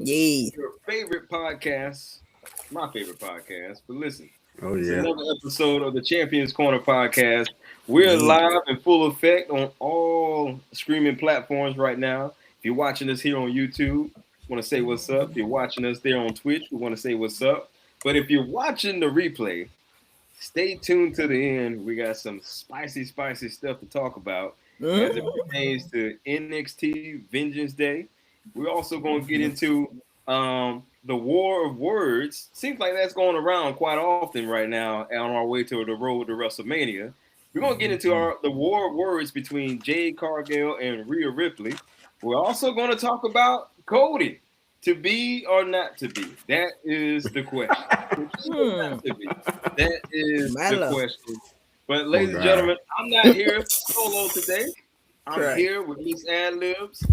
Yay. Your favorite podcast, my favorite podcast. But listen, Oh it's yeah. another episode of the Champions Corner podcast. We're Yeah. live in full effect on all streaming platforms right now. If you're watching us here on YouTube, want to say what's up. If you're watching us there on Twitch, we want to say what's up. But if you're watching the replay, stay tuned to the end. We got some spicy stuff to talk about as it pertains to NXT Vengeance Day. We're also going to get into the War of Words. Seems like that's going around quite often right now on our way to the road to WrestleMania. We're going to get into the War of Words between Jade Cargill and Rhea Ripley. We're also going to talk about Cody. To be or not to be? That is the question. To be or not to be? That is the question. But ladies and gentlemen, I'm not here solo today. I'm here with Miss Ad Libs.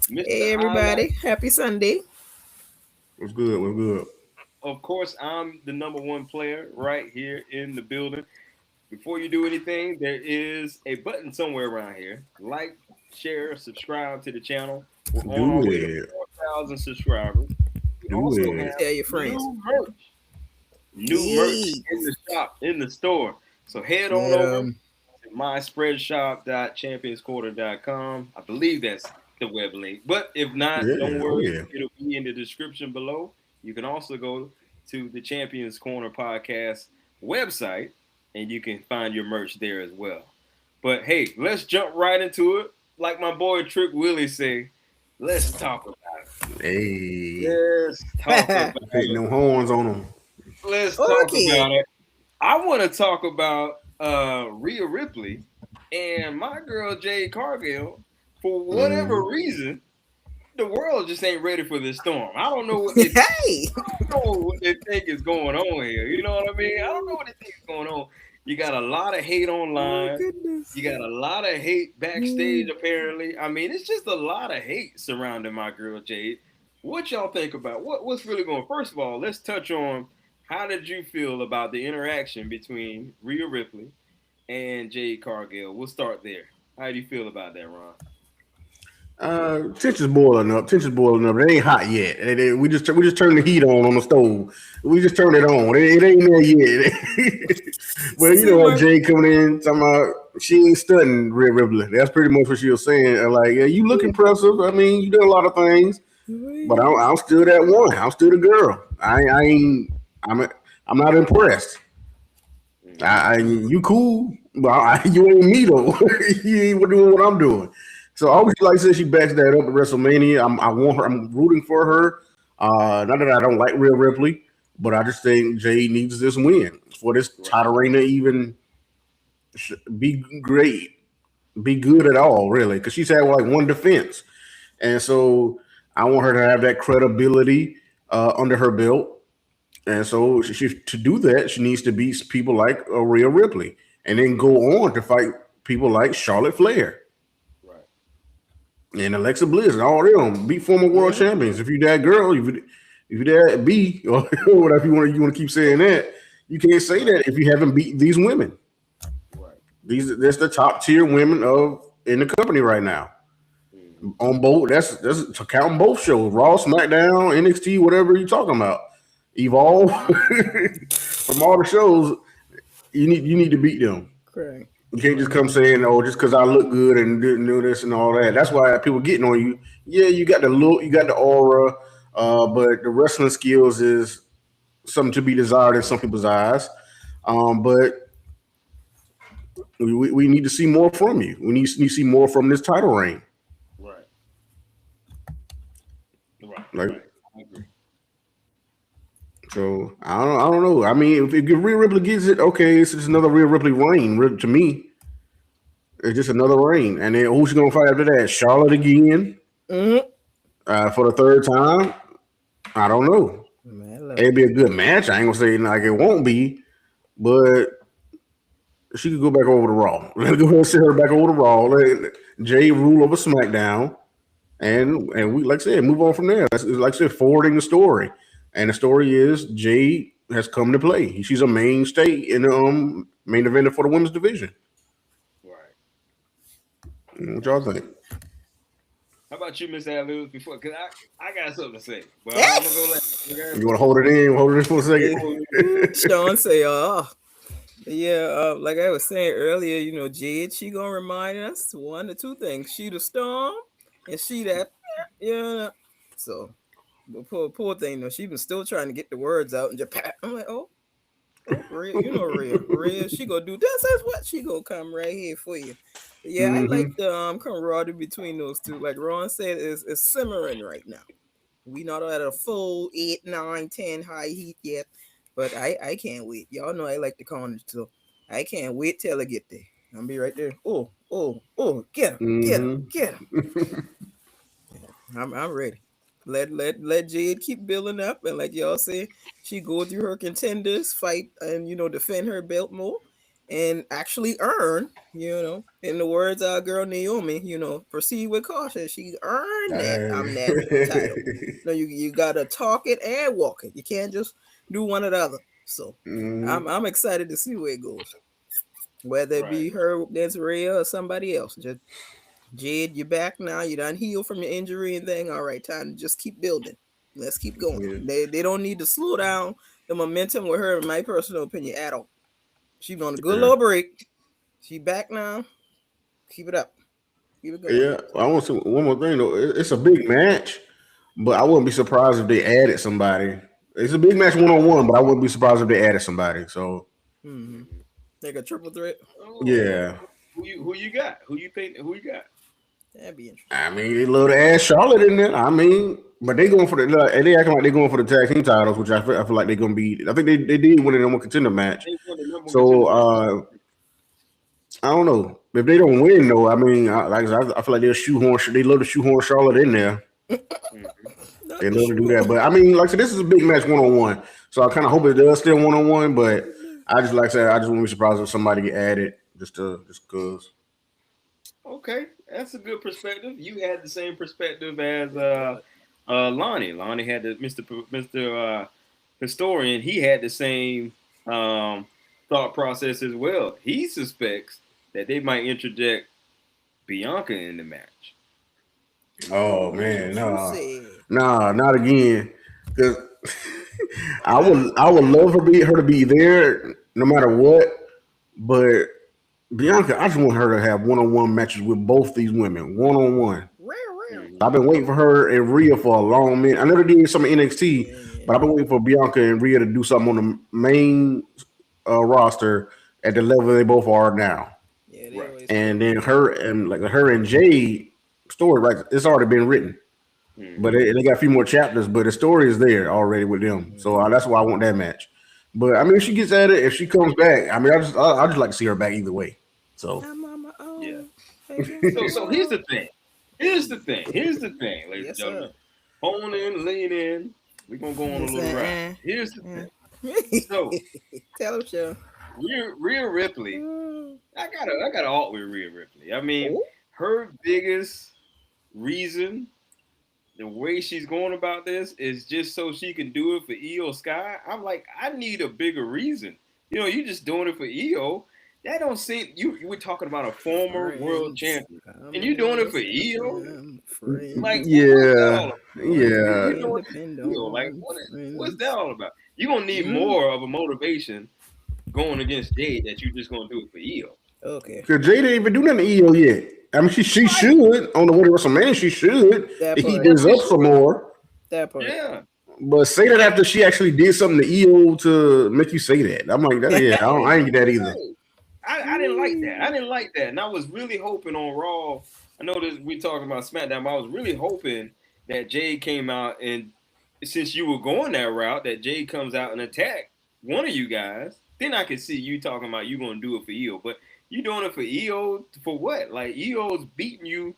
Hey everybody, happy Sunday. What's good? What's good? Of course, I'm the number one player right here in the building. Before you do anything, there is a button somewhere around here. Like, share, subscribe to the channel. We're on our way to 4,000 subscribers. We also have tell your friends. New merch in the shop, in the store. So head on over to myspreadshop.championsquarter.com. I believe that's the web link. But if not, don't worry. It'll be in the description below. You can also go to the Champions Corner podcast website, and you can find your merch there as well. But hey, let's jump right into it. Like my boy Trick Willie say, let's talk about it. Hey. Let's talk about it. Hitting them horns on them. Let's talk about it. I want to talk about Rhea Ripley and my girl Jade Cargill. For whatever reason, the world just ain't ready for this storm. I don't know what they think is going on here. You know what I mean? I don't know what they think is going on. You got a lot of hate online. You got a lot of hate backstage, apparently. I mean, it's just a lot of hate surrounding my girl Jade. What y'all think about what's really going on? First of all, let's touch on how did you feel about the interaction between Rhea Ripley and Jade Cargill? We'll start there. How do you feel about that, Ron? Tension's boiling up. It ain't hot yet. We just turned the heat on the stove. We just turned it on. It ain't there yet. But you know what, Jade coming in talking about she ain't studying Rhea Ripley. That's pretty much what she was saying. Like, yeah, you look impressive. I mean, you did a lot of things, but I'm still that one. I'm still the girl. I'm not impressed. You cool, but you ain't me though. You ain't doing what I'm doing. So obviously, like I said, she backs that up at WrestleMania. I want her. I'm rooting for her. Not that I don't like Rhea Ripley, but I just think Jade needs this win for this title reign to even be great, be good at all, really, because she's had like one defense, and so I want her to have that credibility under her belt. And so to do that, she needs to beat people like Rhea Ripley, and then go on to fight people like Charlotte Flair. And Alexa Bliss and all them beat former world champions. If you that girl, if you that B or whatever you want to keep saying that, you can't say that if you haven't beat these women. Right. That's the top tier women in the company right now. On both, that's counting both shows: Raw, SmackDown, NXT, whatever you're talking about. Evolve from all the shows, you need to beat them. Correct. You can't just come saying, "Oh, just because I look good and didn't do this and all that." That's why people getting on you. Yeah, you got the look, you got the aura, but the wrestling skills is something to be desired in some people's eyes. But we need to see more from you. We need to see more from this title reign. Right. Like, I agree. So I don't know. I mean, if Rhea Ripley gets it, okay, it's just another Rhea Ripley reign. To me, it's just another reign. And then who's gonna fight after that? Charlotte again for the third time. I don't know. It'd be a good match. I ain't gonna say like it won't be, but she could go back over to Raw. Let's go ahead and send her back over to Raw. Let Jay rule over SmackDown, and we, like I said, move on from there. That's, like I said, forwarding the story. And the story is Jade has come to play. She's a mainstay in the main event for the women's division. Right. What y'all think? How about you, Miss Adlibs? Before, cause I got something to say, but I'm gonna go let You want to hold it in? Hold it in for a second. Sean say, yeah, like I was saying earlier, Jade, she gonna remind us one or two things. She the storm, and she that, yeah. So, but poor thing, though, she been still trying to get the words out in Japan. I'm like, Rhea, Rhea, she gonna do this. That's what she gonna come right here for you. But yeah, I like the camaraderie between those two. Like Ron said, is simmering right now. We not at a full 8, 9, 10 high heat yet, but I can't wait. Y'all know I like the carnage, so I can't wait till I get there. I'll be right there. Get him, get him, get him. I'm ready. Let Jade keep building up, and like y'all say, she go through her contenders, fight, and defend her belt more, and actually earn. In the words of our girl Naomi, proceed with caution. She earned that title. No, you gotta talk it and walk it. You can't just do one or the other. So I'm excited to see where it goes, whether it be her against Rhea or somebody else. Just Jade, you're back now. You done healed from your injury and thing. All right, time to just keep building. Let's keep going. Yeah. They don't need to slow down the momentum with her, in my personal opinion, at all. She's on a good little break. She back now. Keep it up. Keep it going. Yeah, I want to one more thing though. It's a big match, but I wouldn't be surprised if they added somebody. It's a big match 1-on-1, but I wouldn't be surprised if they added somebody. So, like a triple threat. Yeah. Who you got? Who you think? Who you got? That'd be interesting. I mean, they love to add Charlotte in there. I mean, but they going for and they acting like they're going for the tag team titles, which I feel like they're gonna be. I think they did win the number one contender match. So I don't know if they don't win though. I mean, I feel like they'll shoehorn. They love to shoehorn Charlotte in there. They love to do that. But I mean, like I said, this is a big match 1-on-1. So I kind of hope it does still 1-on-1. But I just like I said, I just wouldn't be surprised if somebody get added just because. Okay, that's a good perspective. You had the same perspective as Lonnie. Lonnie had the Mr. Historian. He had the same thought process as well. He suspects that they might interject Bianca in the match. Oh man, nah, not again. Because I would love her to be there no matter what. But Bianca, I just want her to have 1-on-1 matches with both these women, 1-on-1. I've been waiting for her and Rhea for a long minute. I know they did some NXT, but I've been waiting for Bianca and Rhea to do something on the main roster at the level they both are now. And then her and Jade story, right? It's already been written, but they got a few more chapters. But the story is there already with them, so that's why I want that match. But I mean, if she gets at it, if she comes back, I mean, I just like to see her back either way. So yeah. So here's the thing. Here's the thing, ladies and gentlemen. Hone in, lean in. We're gonna go on a little ride. Here's the thing. So tell him, Sean. Rhea Ripley. I got alt with Rhea Ripley. I mean, her biggest reason, the way she's going about this, is just so she can do it for Io Sky. I'm like, I need a bigger reason. You just doing it for Io. That don't seem we're talking about a former world champion, and you doing it for Io? Like, yeah. Like, what's that all about? You're gonna need more of a motivation going against Jade that you're just gonna do it for Io. Okay. Because Jade didn't even do nothing to Io yet. I mean, she should on the way to WrestleMania. She should heat this up some more. That part. Yeah. But say that after she actually did something to Io to make you say that. I'm like, I ain't get that either. I didn't like that. I didn't like that. And I was really hoping on Raw. I know this we talking about SmackDown, but I was really hoping that Jade came out, and since you were going that route, that Jade comes out and attack one of you guys. Then I could see you talking about you gonna do it for Io. But you doing it for Io for what? Like, Io's beating you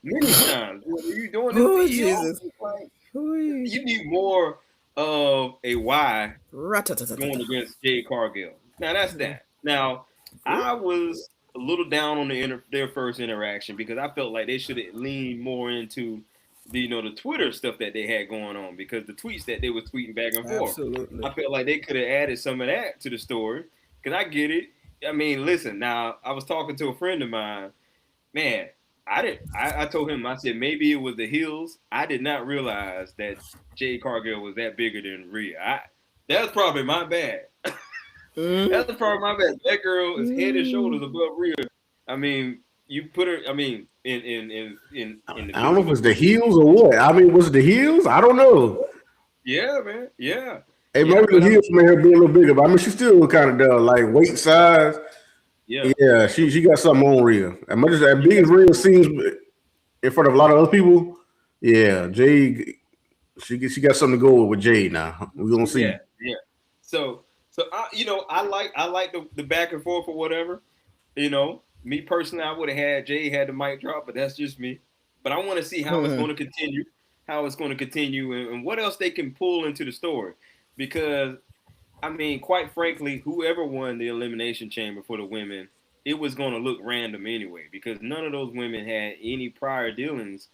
many times. You doing it for Jesus. Like, you need more of a why going against Jade Cargill. Now that's that. Now, I was a little down on their first interaction because I felt like they should have leaned more into the Twitter stuff that they had going on, because the tweets that they were tweeting back and forth. Absolutely. I felt like they could have added some of that to the story, because I get it. I mean, listen, now I was talking to a friend of mine. Man, I didn't. I told him. I said maybe it was the heels. I did not realize that Jade Cargill was that bigger than Rhea. That was probably my bad. That's probably my bad. That girl is head and shoulders above Rhea. I mean, you put her. I mean, in the I don't know if physical. it's the heels or what. I mean, was it the heels? I don't know. Yeah, man. Yeah. Hey, Yeah, maybe but the heels made her be a little bigger, but I mean, she's still kind of like weight size. yeah. Yeah, she got something on Rhea. As much as that big as Rhea seems in front of a lot of other people, yeah, Jade, she got something to go with Jade now. We're gonna Yeah. see. Yeah. So I like the back and forth or whatever. Me personally, I would have had Jay had the mic drop, but that's just me. But I want to see how it's going to continue, and what else they can pull into the story. Because, I mean, quite frankly, whoever won the Elimination Chamber for the women, it was going to look random anyway, because none of those women had any prior dealings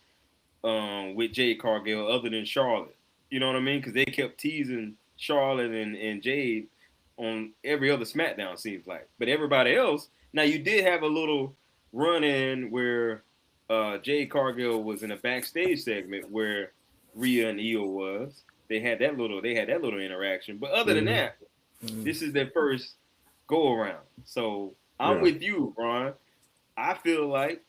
with Jade Cargill other than Charlotte. You know what I mean? Because they kept teasing Charlotte and Jade on every other SmackDown, seems like. But everybody else, now you did have a little run in where Jade Cargill was in a backstage segment where Rhea and Io was. They had that little interaction. But other than that, this is their first go around. So I'm with you, Ron. I feel like,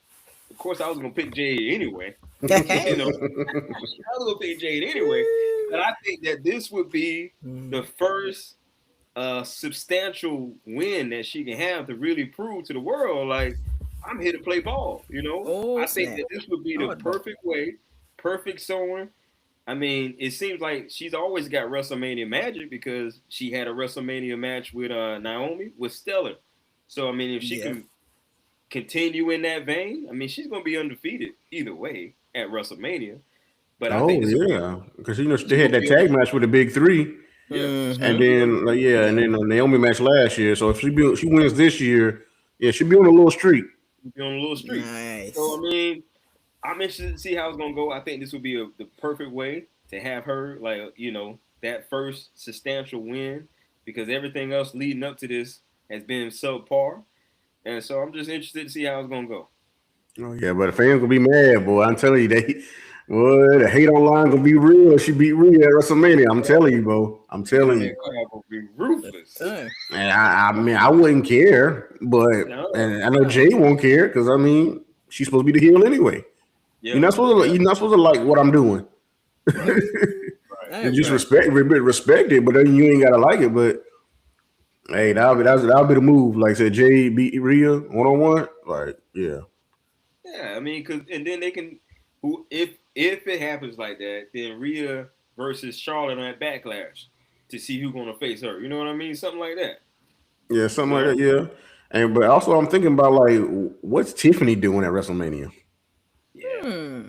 of course, I was gonna pick Jade anyway. I was gonna pick Jade anyway, but I think that this would be the first substantial win that she can have to really prove to the world, like, I'm here to play ball. Oh, I think snap. that this would be the perfect way, perfect sewing. I mean, it seems like she's always got WrestleMania magic because she had a WrestleMania match with Naomi with Stellar. So I mean, if she can continue in that vein, I mean, she's gonna be undefeated either way at WrestleMania. But I think Oh this yeah, because she's they had gonna that be tag match with the big three, yeah, she's and gonna be then undefeated. and then the Naomi match last year. So if she wins this year, yeah, she'll be on a little streak. She'll be on a little streak. So Nice. I mean, I'm interested to see how it's gonna go. I think this would be the perfect way to have her, like, that first substantial win, because everything else leading up to this has been subpar, and so I'm just interested to see how it's gonna go. Oh yeah, but the fans gonna be mad, boy. I'm telling you, boy, the hate online gonna be real. She beat Rhea at WrestleMania. I'm telling you, bro. I'm telling Man, you. that crowd gonna be ruthless. And I mean, I wouldn't care, but No, and I know Jay won't care because I mean, she's supposed to be the heel anyway. yeah, yeah, You're not supposed to like what I'm doing. right, right, You Right. just right. respect it, but then you ain't gotta like it. But hey, that'll be the move. Like I said, Jay beat Rhea 1-on-1. Like, yeah. Yeah, I mean, and then they can, if it happens like that, then Rhea versus Charlotte on Backlash to see who's gonna face her. You know what I mean? Something like that. Yeah, something You like that, know? yeah. And but also I'm thinking about like what's Tiffany doing at WrestleMania? Yeah,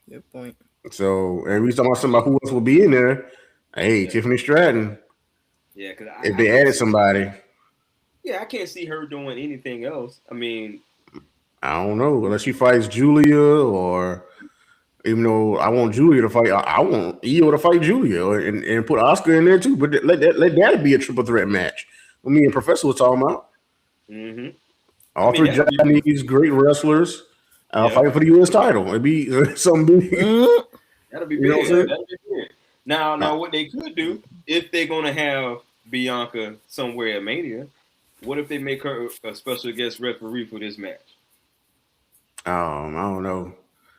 Good point. So and we talking about somebody who else will be in there. Hey, yeah, Tiffany Stratton. yeah. Because If I they can't added see. somebody, Yeah, I can't see her doing anything else. I mean, I don't know, unless she fights Julia or even though I want Julia to fight, I want Io to fight Julia and put Oscar in there too. But let that be a triple threat match. What me and Professor was talking about. hmm I All mean three that'll be Japanese great wrestlers yeah, fighting for the U.S. title. It'd be something big. that'll be You know what I'm big. saying? That'll be big. Now, what they could do if they're gonna have Bianca somewhere at Mania, what if they make her a special guest referee for this match? I don't know.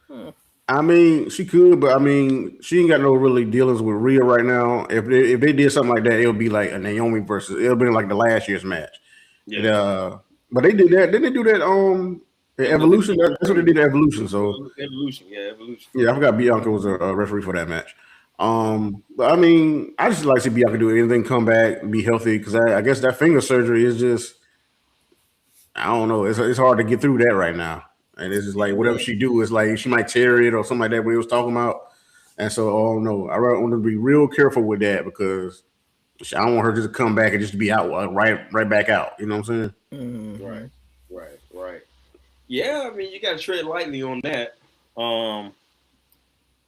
Hmm. I mean, she could, but I mean, she ain't got no really dealings with Rhea right now. If they did something like that, it would be like a Naomi versus. It'll be like the last year's match. It, Yeah, but they did that. Didn't they do that? The it was a Evolution. different That's what they referee. did. The Evolution. So Evolution, yeah, evolution. yeah, I forgot Bianca was a referee for that match. But I mean, I just like to see Bianca do anything, come back, and be healthy because I guess that finger surgery is just I don't know. It's hard to get through that right now, and it's just like whatever Yeah. she do is like she might tear it or something like that. What he was talking about, and so I don't know. I want to be real careful with that because I don't want her just to come back and just be out right back out. You know what I'm saying? Right, Mm-hmm. right. Yeah, I mean you got to tread lightly on that. Um,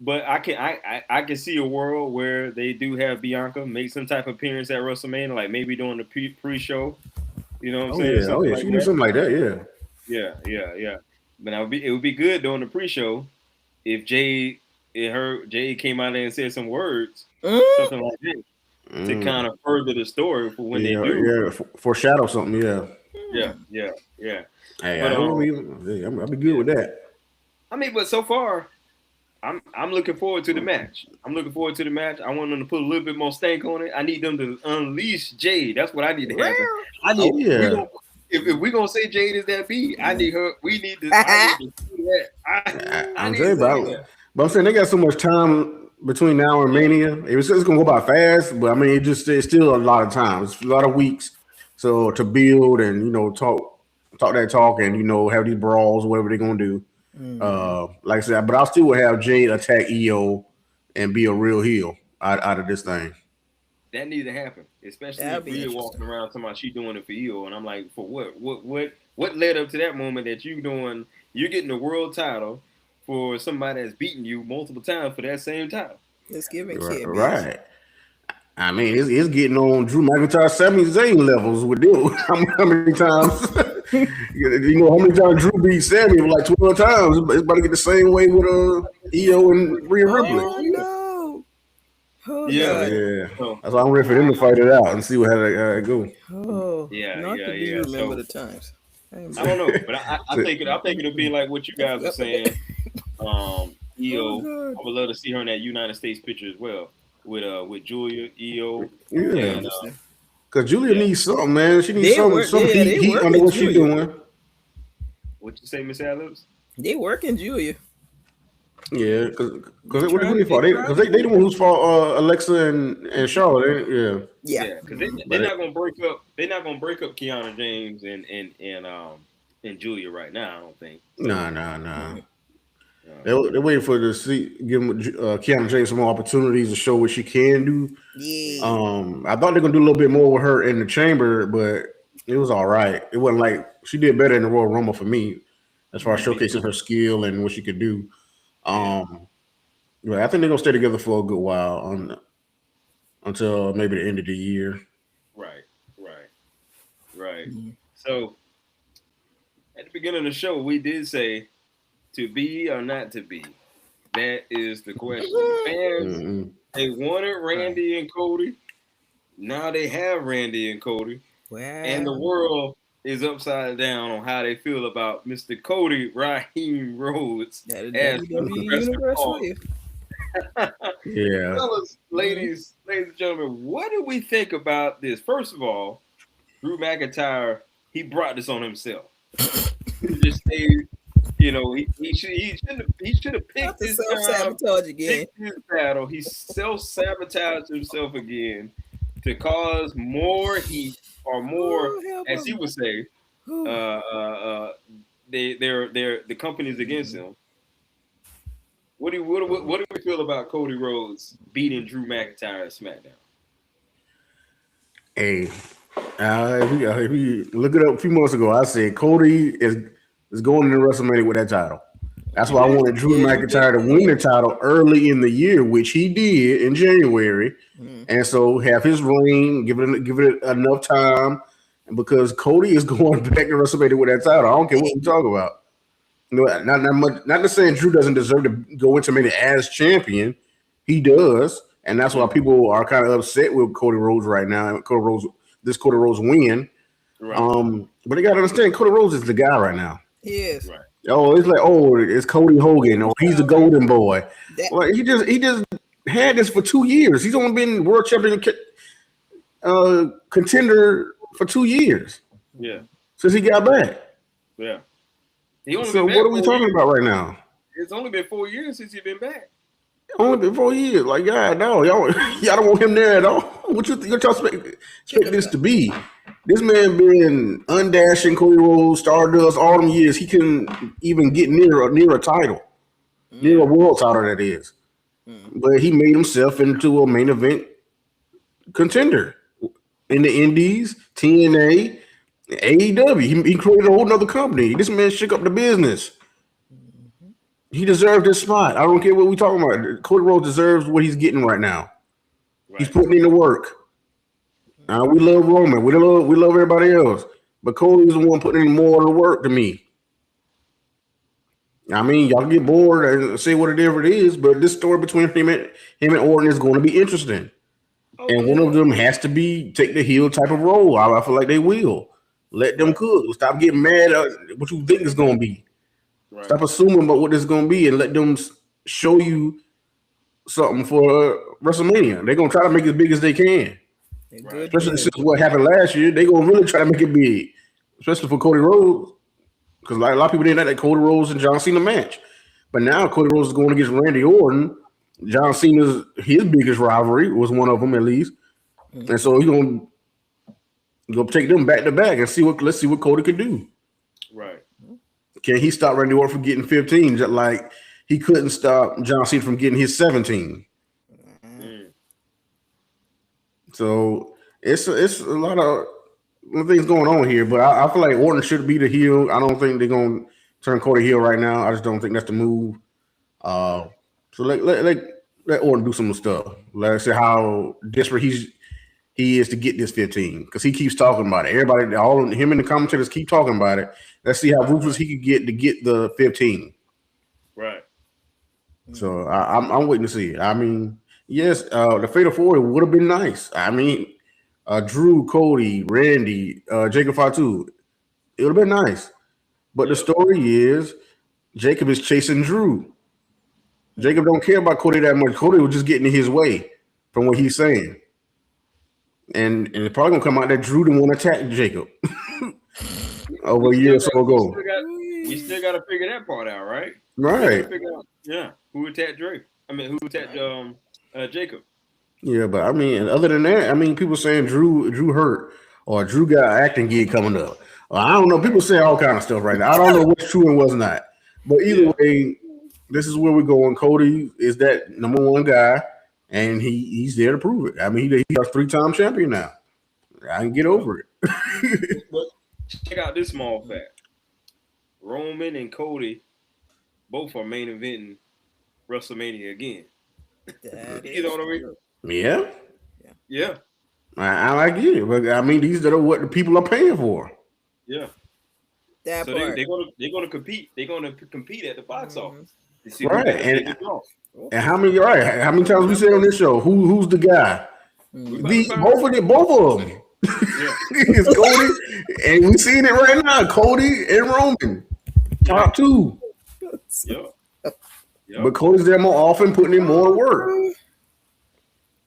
but I can see a world where they do have Bianca make some type of appearance at WrestleMania, like maybe during the pre-show. You know what I'm saying? Oh Something yeah. like She can do that. something like that. Yeah. Yeah, yeah, yeah. But it would be good during the pre-show if Jade came out there and said some words, Mm, something like that, to kind of further the story for when they Yeah, do. yeah. Foreshadow something. Yeah. Yeah, mm. yeah, yeah. Hey, But I'll be good yeah. with that. I mean, but so far, I'm looking forward to the match. I'm looking forward to the match. I want them to put a little bit more stank on it. I need them to unleash Jade. That's what I need to happen. Well, I need Oh we yeah. gonna if we gonna say Jade is that B, I need her. We need to. I need to see that. I I'm need to saying, see that. but I'm saying they got so much time between now and Yeah, Mania. It's gonna go by fast, but I mean, it's still a lot of time. It's a lot of weeks. So to build and talk that talk and have these brawls, whatever they're gonna do. mm, Like I said, but I still would have Jade attack EO and be a real heel out of this thing. that needs to happen, especially that'll if be Rhea interesting. walking around talking about she doing it for you, and I'm like, for what? What led up to that moment that you doing? You're getting the world title for somebody that's beaten you multiple times for that same title. It's giving Right. cameos. Right. I mean, it's getting on Drew McIntyre, Sami Zayn levels with them. How many times? How many times Drew beat Sammy? Like 12 times. It's about to get the same way with EO and Rhea Ripley. Oh no! Oh Yeah. So god! yeah, So that's why I'm ready for them to fight it out and see how it go. Oh, yeah, not yeah, to be yeah. remember So the times. I don't know, but I So, think it'll be like what you guys are saying. Oh EO, god! I would love to see her in that United States picture as well with Julia, EO, That'll be yeah, and interesting. because Julia yeah. needs something, man. She needs They work. some Yeah, they heat work under in what she's Julia. doing. What you say, Miss Adams? They work in Julia. Yeah, because what They they fault? try Because to they do the it. one who's fought Alexa and Charlotte. Yeah. Yeah, because Mhm. they're But not gonna break up. They're not gonna break up Kiana James and Julia right now. I don't think so. nah. Mhm. They're waiting for to see give Keanu James some more opportunities to show what she can do. Yeah. I thought they're gonna do a little bit more with her in the chamber, but it was all right. It wasn't like she did better in the Royal Rumble for me as far as I think showcasing her skill and what she could do. yeah, Um, but I think they're gonna stay together for a good while until maybe the end of the year. right, right, right. Mhm. So at the beginning of the show, we did say to be or not to be. That is the question. The fans Mm-hmm. they wanted Right. Randy and Cody. Now they have Randy and Cody, and the Well, world is upside down on how they feel about Mr. Cody Raheem Rhodes that is as WWE Professor Universe for Paul. you. Yeah. Fellas, Mhm. ladies and gentlemen, what do we think about this? First of all, Drew McIntyre, he brought this on himself. He just stayed, he should have Not picked to his self time, sabotage again. picked his battle. He self sabotaged himself again to cause more heat or more, Oh, help as he him. would say, uh, Oh. uh, they're the company's against him. What do we feel about Cody Rhodes beating Drew McIntyre at SmackDown? Hey, if we look it up a few months ago, I said Cody is going into WrestleMania with that title. That's You why I did. wanted Drew Yeah, you did McIntyre to say win that. the title early in the year, which he did in January, Mhm. and so have his reign, give it enough time, and because Cody is going back to WrestleMania with that title, I don't care what we talk about. Not much. Not to saying Drew doesn't deserve to go into Mania as champion. He does, and that's why Mhm. people are kind of upset with Cody Rhodes right now. Cody Rhodes win. Right, But they got to understand, Cody Rhodes is the guy right now. Yes. right. Oh, it's like, oh, it's Cody Hogan. Oh, he's the golden boy. That Well, he just had this for 2 years. He's only been world champion contender for 2 years Yeah, since he got back. yeah. He only So been what back are we 4 years. talking about right now? It's only been 4 years since he's been back. Only been 4 years. Like, God, no, y'all don't want him there at all. What y'all expect this to be? This man been undashing Cody Rhodes, Stardust, all them years. He couldn't even get near a title, near a mm, world title that is. mm. But he made himself into a main event contender in the Indies, TNA, AEW. He created a whole nother company. This man shook up the business. Mhm. He deserved this spot. I don't care what we talking about. Cody Rhodes deserves what he's getting right now. He's Right. putting in the work. We love Roman. We love everybody else. But Cody's the one putting in more of the work to me. I mean, y'all get bored and say whatever it is, but this story between him and Orton is going to be interesting. Oh And one yeah. of them has to be take the heel type of role. I feel like they will. Let them Right. cook. Stop getting mad at what you think it's going to be. Right. Stop assuming about what it's going to be and let them show you something for WrestleMania. They're going to try to make it as big as they can. A Right. good Especially build. since what happened last year. They're going to really try to make it big. Especially for Cody Rhodes. Because like, a lot of people didn't like that Cody Rhodes and John Cena match. But now Cody Rhodes is going against Randy Orton. John Cena's his biggest rivalry was one of them at least. And so he's going to go take them back to back and let's see what Cody can do. Right. Can he stop Randy Orton from getting 15? Just like he couldn't stop John Cena from getting his 17. Mm. So it's a lot of things going on here, but I feel like Orton should be the heel. I don't think they're gonna turn Cody heel right now. I just don't think that's the move. So let Orton do some stuff. Let's see how desperate he is to get this 15 because he keeps talking about it. Everybody, all of him and the commentators keep talking about it. Let's see how ruthless he could get to get the 15. Right. So I'm waiting to see it. I mean, yes, the Fatal Four would have been nice. I mean, Drew, Cody, Randy, Jacob Fatu, it would have been nice. But the Yep. story is Jacob is chasing Drew. Jacob don't care about Cody that much. Cody was just getting in his way from what he's saying. And it's probably gonna come out that Drew didn't want to attack Jacob over a year or so ago. We still got to figure that part out, right? Right. Figure out, yeah, who attacked Drake? I mean, who attacked Jacob? Yeah, but I mean, other than that, I mean, people saying Drew hurt or Drew got an acting gig coming up. I don't know. People say all kind of stuff right now. I don't know what's true and what's not. But either way, this is where we're going. Cody is that number one guy, and he's there to prove it. I mean, he's a 3-time champion now. I can get over it. But check out this small fact: Roman and Cody both are main eventing WrestleMania again. You know what I mean? Yeah, Yeah, I get it. But I mean, these are what the people are paying for. yeah. That So part. they're gonna compete. They're gonna compete at the box office. To see Right, who and how many? Right, how many times we said on this show? Who's the guy? Both of them. Yeah. It's Cody, and we seeing it right now. Cody and Roman, top two. Yeah. But Cody's there more often, putting in more work.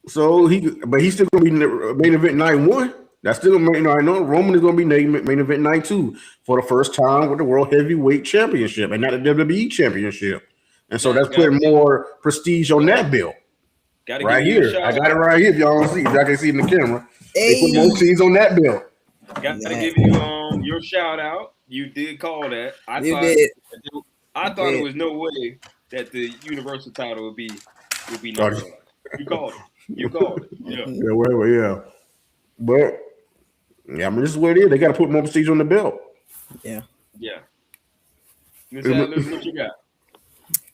So he's still gonna be main event night one. That's still main. I know Roman is gonna be main event night two for the first time with the World Heavyweight Championship and not the WWE Championship. And so that's putting more prestige on that belt. Right here, I got it right here. If y'all don't see, if y'all can see it in the camera, they put more prestige on that belt. Got to give you your shout out. You did call that. I thought it was no way that the Universal title would be number one. You called it. Yeah. Yeah. But yeah, I mean, this is what it is. They got to put more prestige on the belt. Yeah. Miss Atlas, what you got?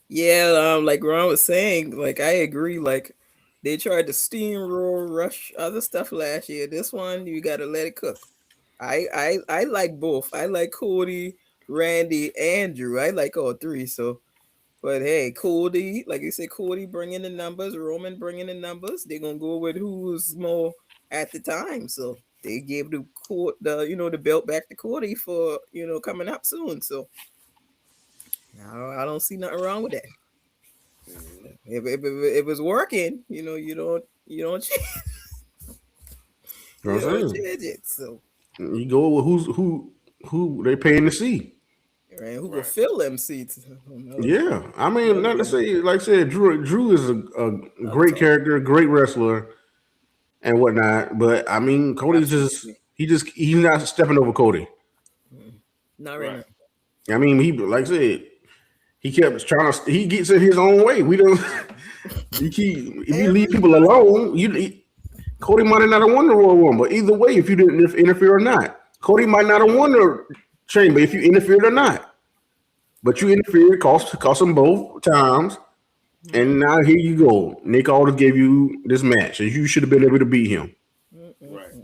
Yeah, like Ron was saying, like I agree. Like they tried to steamroll, rush other stuff last year. This one, you got to let it cook. I like both. I like Cody, Randy, and Drew. I like all three. So, but hey, Cody, like you said, Cody bringing the numbers, Roman bringing the numbers. They're gonna go with who's more at the time. So they gave the belt back to Cody for coming up soon. So I don't see nothing wrong with that. If it was working, you don't change, you don't change it. So you go with who they paying to see. Right, who will fill them seats? Yeah, I mean, not to say, like I said, Drew is a great character, great wrestler, and whatnot. But I mean, Cody's he's not stepping over Cody. Not right now. I mean, like I said, he kept trying to. He gets it his own way. We don't. If you leave people alone, Cody might have not have won the Royal Rumble. But either way, if you didn't interfere or not, Cody might not have won the Chamber if you interfered or not. But you interfered, cost them both times, and now here you go. Nick Aldis gave you this match, and you should have been able to beat him. Right.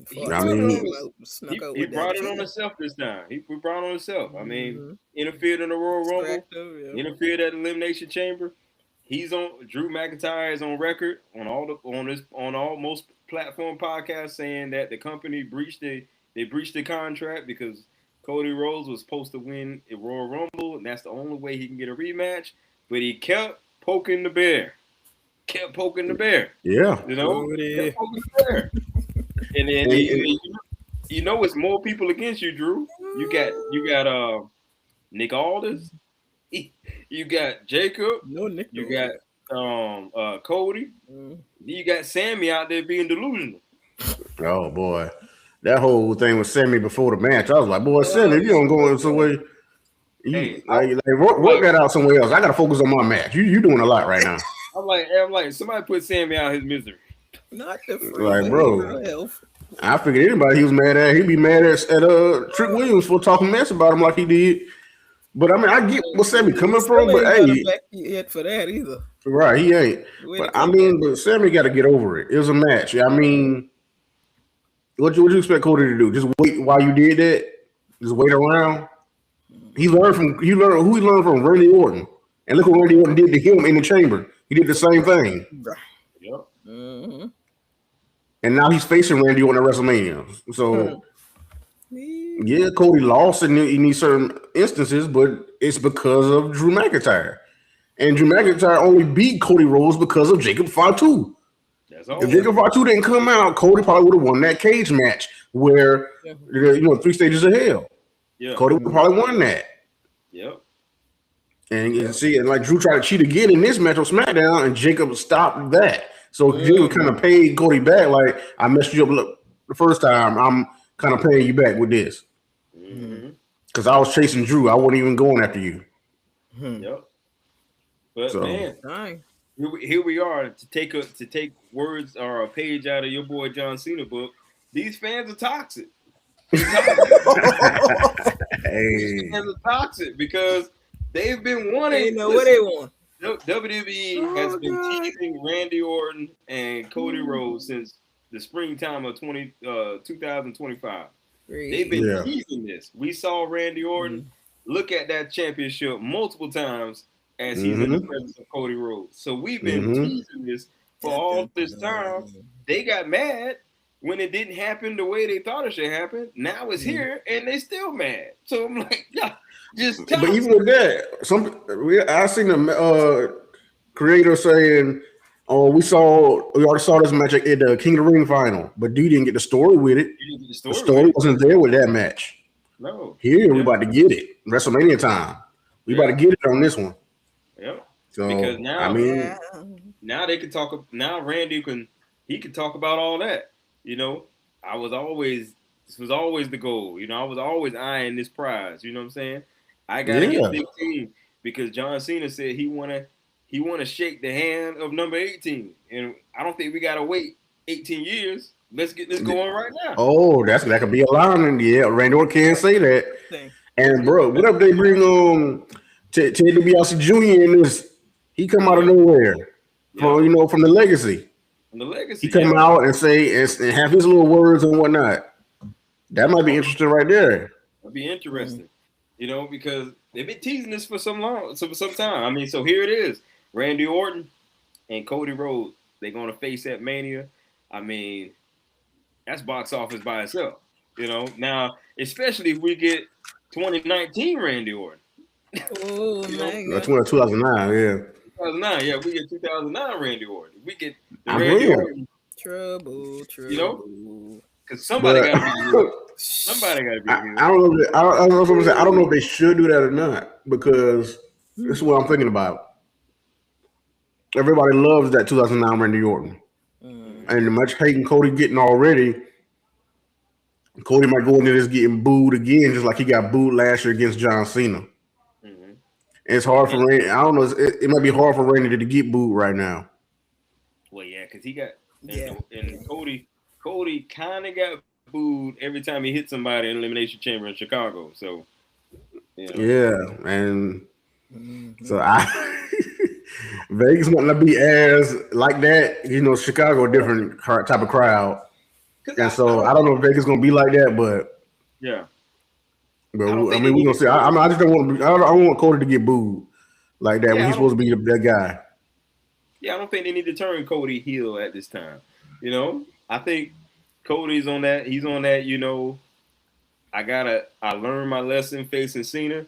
Before I I mean, snuck out he with that brought it on chair. himself this time. He brought it on himself. I mean, Mm-hmm. interfered in the Royal Rumble, Distractive, yeah. interfered at Elimination Chamber. He's on. Drew McIntyre is on record on all most platform podcasts saying that the company breached the contract because Cody Rhodes was supposed to win a Royal Rumble, and that's the only way he can get a rematch. But he kept poking the bear. Kept poking the bear. yeah. You know, kept Cody. poking the bear. And then And it's more people against you, Drew. You got Nick Aldis, you got Jacob, No you nickname. got Cody, Mm. you got Sammy out there being delusional. oh boy, that whole thing with Sammy before the match, I was like, boy, Sammy, if you don't go So in some way, Hey, you work that out somewhere else. I got to focus on my match. You doing a lot right now. I'm like, somebody put Sammy out his misery. not the free Like, bro, behavioral health. I figured anybody he was mad at, he'd be mad at Trick Williams for talking mess about him like he did. But I mean, I get where Sammy He coming still from, but ain't got a hey, back yet for that either. right, he ain't. The way the But I comeback. mean, but Sammy got to get over it. It was a match. I mean, what you expect Cody to do? Just wait while you did that? Just wait around? He learned from Randy Orton. And look what Randy Orton did to him in the chamber. He did the same thing. Yep. Mm-hmm. And now he's facing Randy Orton at WrestleMania. So yeah, Cody lost in these certain instances, but it's because of Drew McIntyre. And Drew McIntyre only beat Cody Rhodes because of Jacob Fatu. That's all. If Jacob Fatu didn't come out, Cody probably would have won that cage match where, 3 stages of hell. Yeah. Cody would have probably won that. Yep. And you see, and like Drew tried to cheat again in this match on SmackDown, and Jacob stopped that. So Jacob kind of paid Cody back, like, I messed you up the first time. I'm kind of paying you back with this. Because I was chasing Drew. I wasn't even going after you. Yep. But So, man, Dang. here we are to take words or a page out of your boy John Cena book. These fans are toxic. hey, These fans are toxic because they've been wanting. They know what they want. WWE has been teasing Randy Orton and Cody Rhodes since the springtime of 2025. They've been teasing this. We saw Randy Orton look at that championship multiple times as he's in the presence of Cody Rhodes. So we've been teasing this for all this time. They got mad when it didn't happen the way they thought it should happen. Now it's here, and they still mad. So I'm like, yeah, just tell but us. even with that, I seen the creator saying, "Oh, we already saw this match at the King of the Ring final, but you didn't get the story with it. The story wasn't there with that match. No, here we about to get it. WrestleMania time. We about to get it on this one. Yep. So because now, I mean, now they can talk. Now Randy can talk about all that. You know, this was always the goal. You know, I was always eyeing this prize. You know what I'm saying? I gotta get 15 because John Cena said he wanna shake the hand of number 18, and I don't think we gotta wait 18 years. Let's get this going right now. Oh, that could be a line, and Randy Orton can't say that. And bro, what if they bring Ted DiBiase Jr. in this? He come out of nowhere from the legacy. From the legacy, he come out and say and have his little words and whatnot. That might be interesting right there. That'd be interesting, you know, because they've been teasing this for some time. I mean, so here it is: Randy Orton and Cody Rhodes. They're gonna face at Mania. I mean, that's box office by itself, you know. Now, especially if we get 2019 Randy Orton. Oh, man. That's 2009, yeah. 2009, yeah. We get 2009 Randy Orton. We get the I'm Randy real. Orton. Trouble. You know, because somebody got to be here. Somebody got to be here. I don't know if they should do that or not, because this is what I'm thinking about. Everybody loves that 2009 Randy Orton. And the much hating Cody getting already, Cody might go into this getting booed again, just like he got booed last year against John Cena. It's hard for Randy. I don't know. It might be hard for Randy to get booed right now. Well, yeah, because he got and Cody kind of got booed every time he hit somebody in Elimination Chamber in Chicago. So and so Vegas might not be as like that. You know, Chicago a different type of crowd. Because And I so I don't don't think, know if Vegas gonna be like that, yeah, but I don't I think they mean we're need gonna to see. turn. I just don't want to be. I don't want Cody to get booed like that when Yeah, he's supposed to be that guy. I don't think they need to turn Cody heel at this time. I think Cody's on that. He's on that. I learned my lesson facing Cena.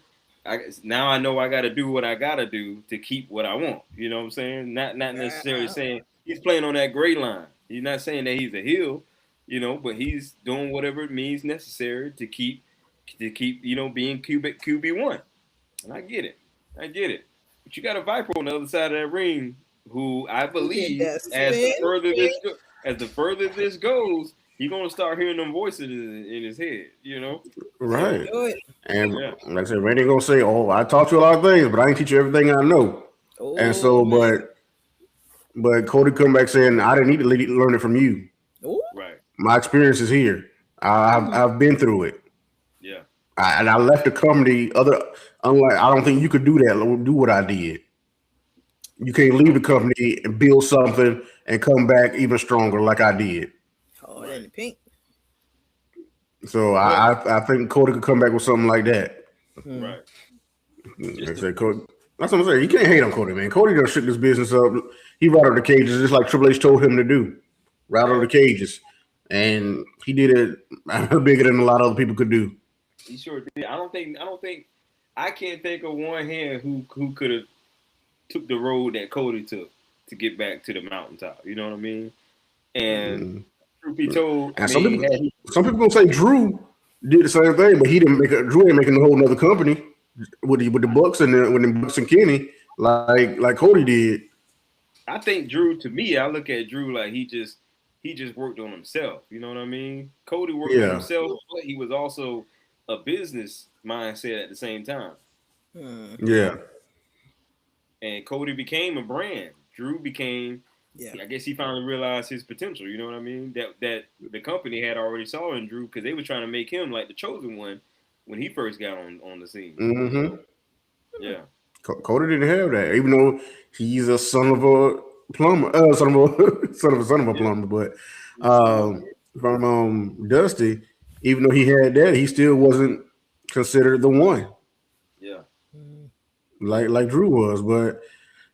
Now I know I gotta do what I gotta do to keep what I want. You know what I'm saying? Not necessarily saying he's playing on that gray line. He's not saying that he's a heel, but he's doing whatever it means necessary to keep being cubic QB1. And I get it. I get it. But you got a Viper on the other side of that ring who I Yeah, believe that's spin. as the further this goes, he's gonna start hearing them voices in his head. So Right. Do it. And yeah. like I said, Randy gonna say, "Oh, I taught you a lot of things, but I didn't teach you everything I know." And Oh so, man. but Cody come back saying, "I didn't need to learn it from you. Oh. Right. My experience is here. I've been through it, Yeah. and I left the company. Unlike I don't think you could do that. Do what I did. You can't leave the No. company and build something and come back even stronger like I did. Hard in Right. the pink. So But I think Cody could come back with something like that. Hmm. right. Like Just I to, said, Cody. That's what I'm saying. You can't hate on Cody, man. Cody done shook this business up. He rattled the cages just like Triple H told him to do. Rattle yeah. the cages, and he did it bigger than a lot of other people could do. He sure did. I don't think I can't think of one hand who could have took the road that Cody took to get back to the mountaintop. You know what I mean? And Mm. truth be told, I And mean, had he, some people gonna say Drew did the same thing, but he didn't make a Drew ain't making a whole nother company with the Bucks and with the Bucks and Kenny like Cody did. I think Drew, to me, I look at Drew like he just worked on himself. You know what I mean? Cody worked on Yeah, himself, but he was also a business mindset at the same time. Hmm. yeah, And Cody became a brand. Drew became, Yeah. I guess he finally realized his potential. You know what I mean? That the company had already saw in Drew because they were trying to make him like the chosen one when he first got on the scene. hmm So yeah, Cody didn't have that, even though he's a son of a plumber, son of a yeah, plumber. But from Dusty, even though he had that, he still wasn't considered the one yeah, Hmm. like Drew was. But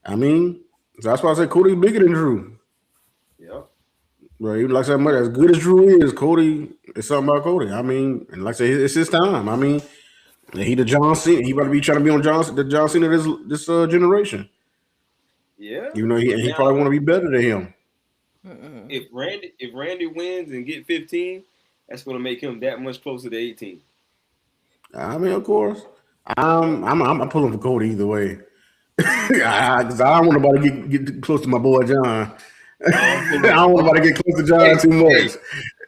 I mean, that's why I said Cody's bigger than Drew. yeah, But even like I said, as good as Drew is, Cody is something about Cody. I mean, and like I said, it's his time. I mean, he the John Cena. He about to be trying to be on the John Cena this generation. yeah. Even though But he now, probably want to be better than him. Hmm. if Randy wins and get 15, that's going to make him that much closer to 18. I mean, of course, Yeah, I'm pulling for Cody either way. Because I don't want nobody to get close to my boy John. I'm I pulling. don't want I'm nobody to pulling. get close to John Hey, too hey, much.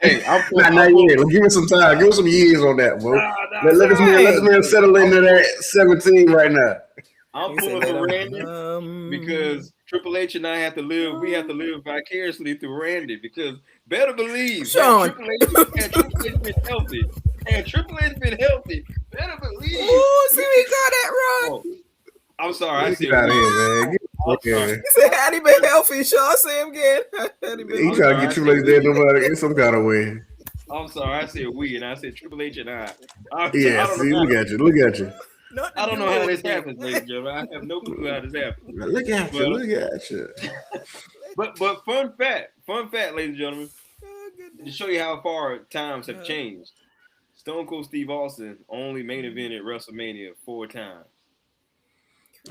hey! I'm pulling. Not I'm yet. pulling. Let's give him some time. Give him some years on that, bro. Nah, nah, Let nah. this Dang. man settle I'm into pulling. that 17 right now. I'm He said, pulling "Let for him." Randy because Triple H and I have to live. We have to Um, live vicariously through Randy because better believe had Sean. Triple H been healthy, had Triple H been healthy, better believe Oh, see we we could. got that right. Oh, I'm sorry, I Get said out of we. here, man. I'm sorry. Yeah. He said, I, had he been healthy, Sean, say him again. Had he been He I'm trying living. to sorry, get I Triple said H dead we. nobody in some kind of way. I'm sorry, I said we, and I said Triple H and I. Yeah, I don't know see, how. look at you. Look at you. Not the I don't know how duo this again. happens, ladies and gentlemen. I have no clue how this happens. Look at you. But Look at you. but fun fact, ladies and gentlemen, Oh, to goodness. show you how far times have Uh, changed. Stone Cold Steve Austin only main evented WrestleMania 4 times.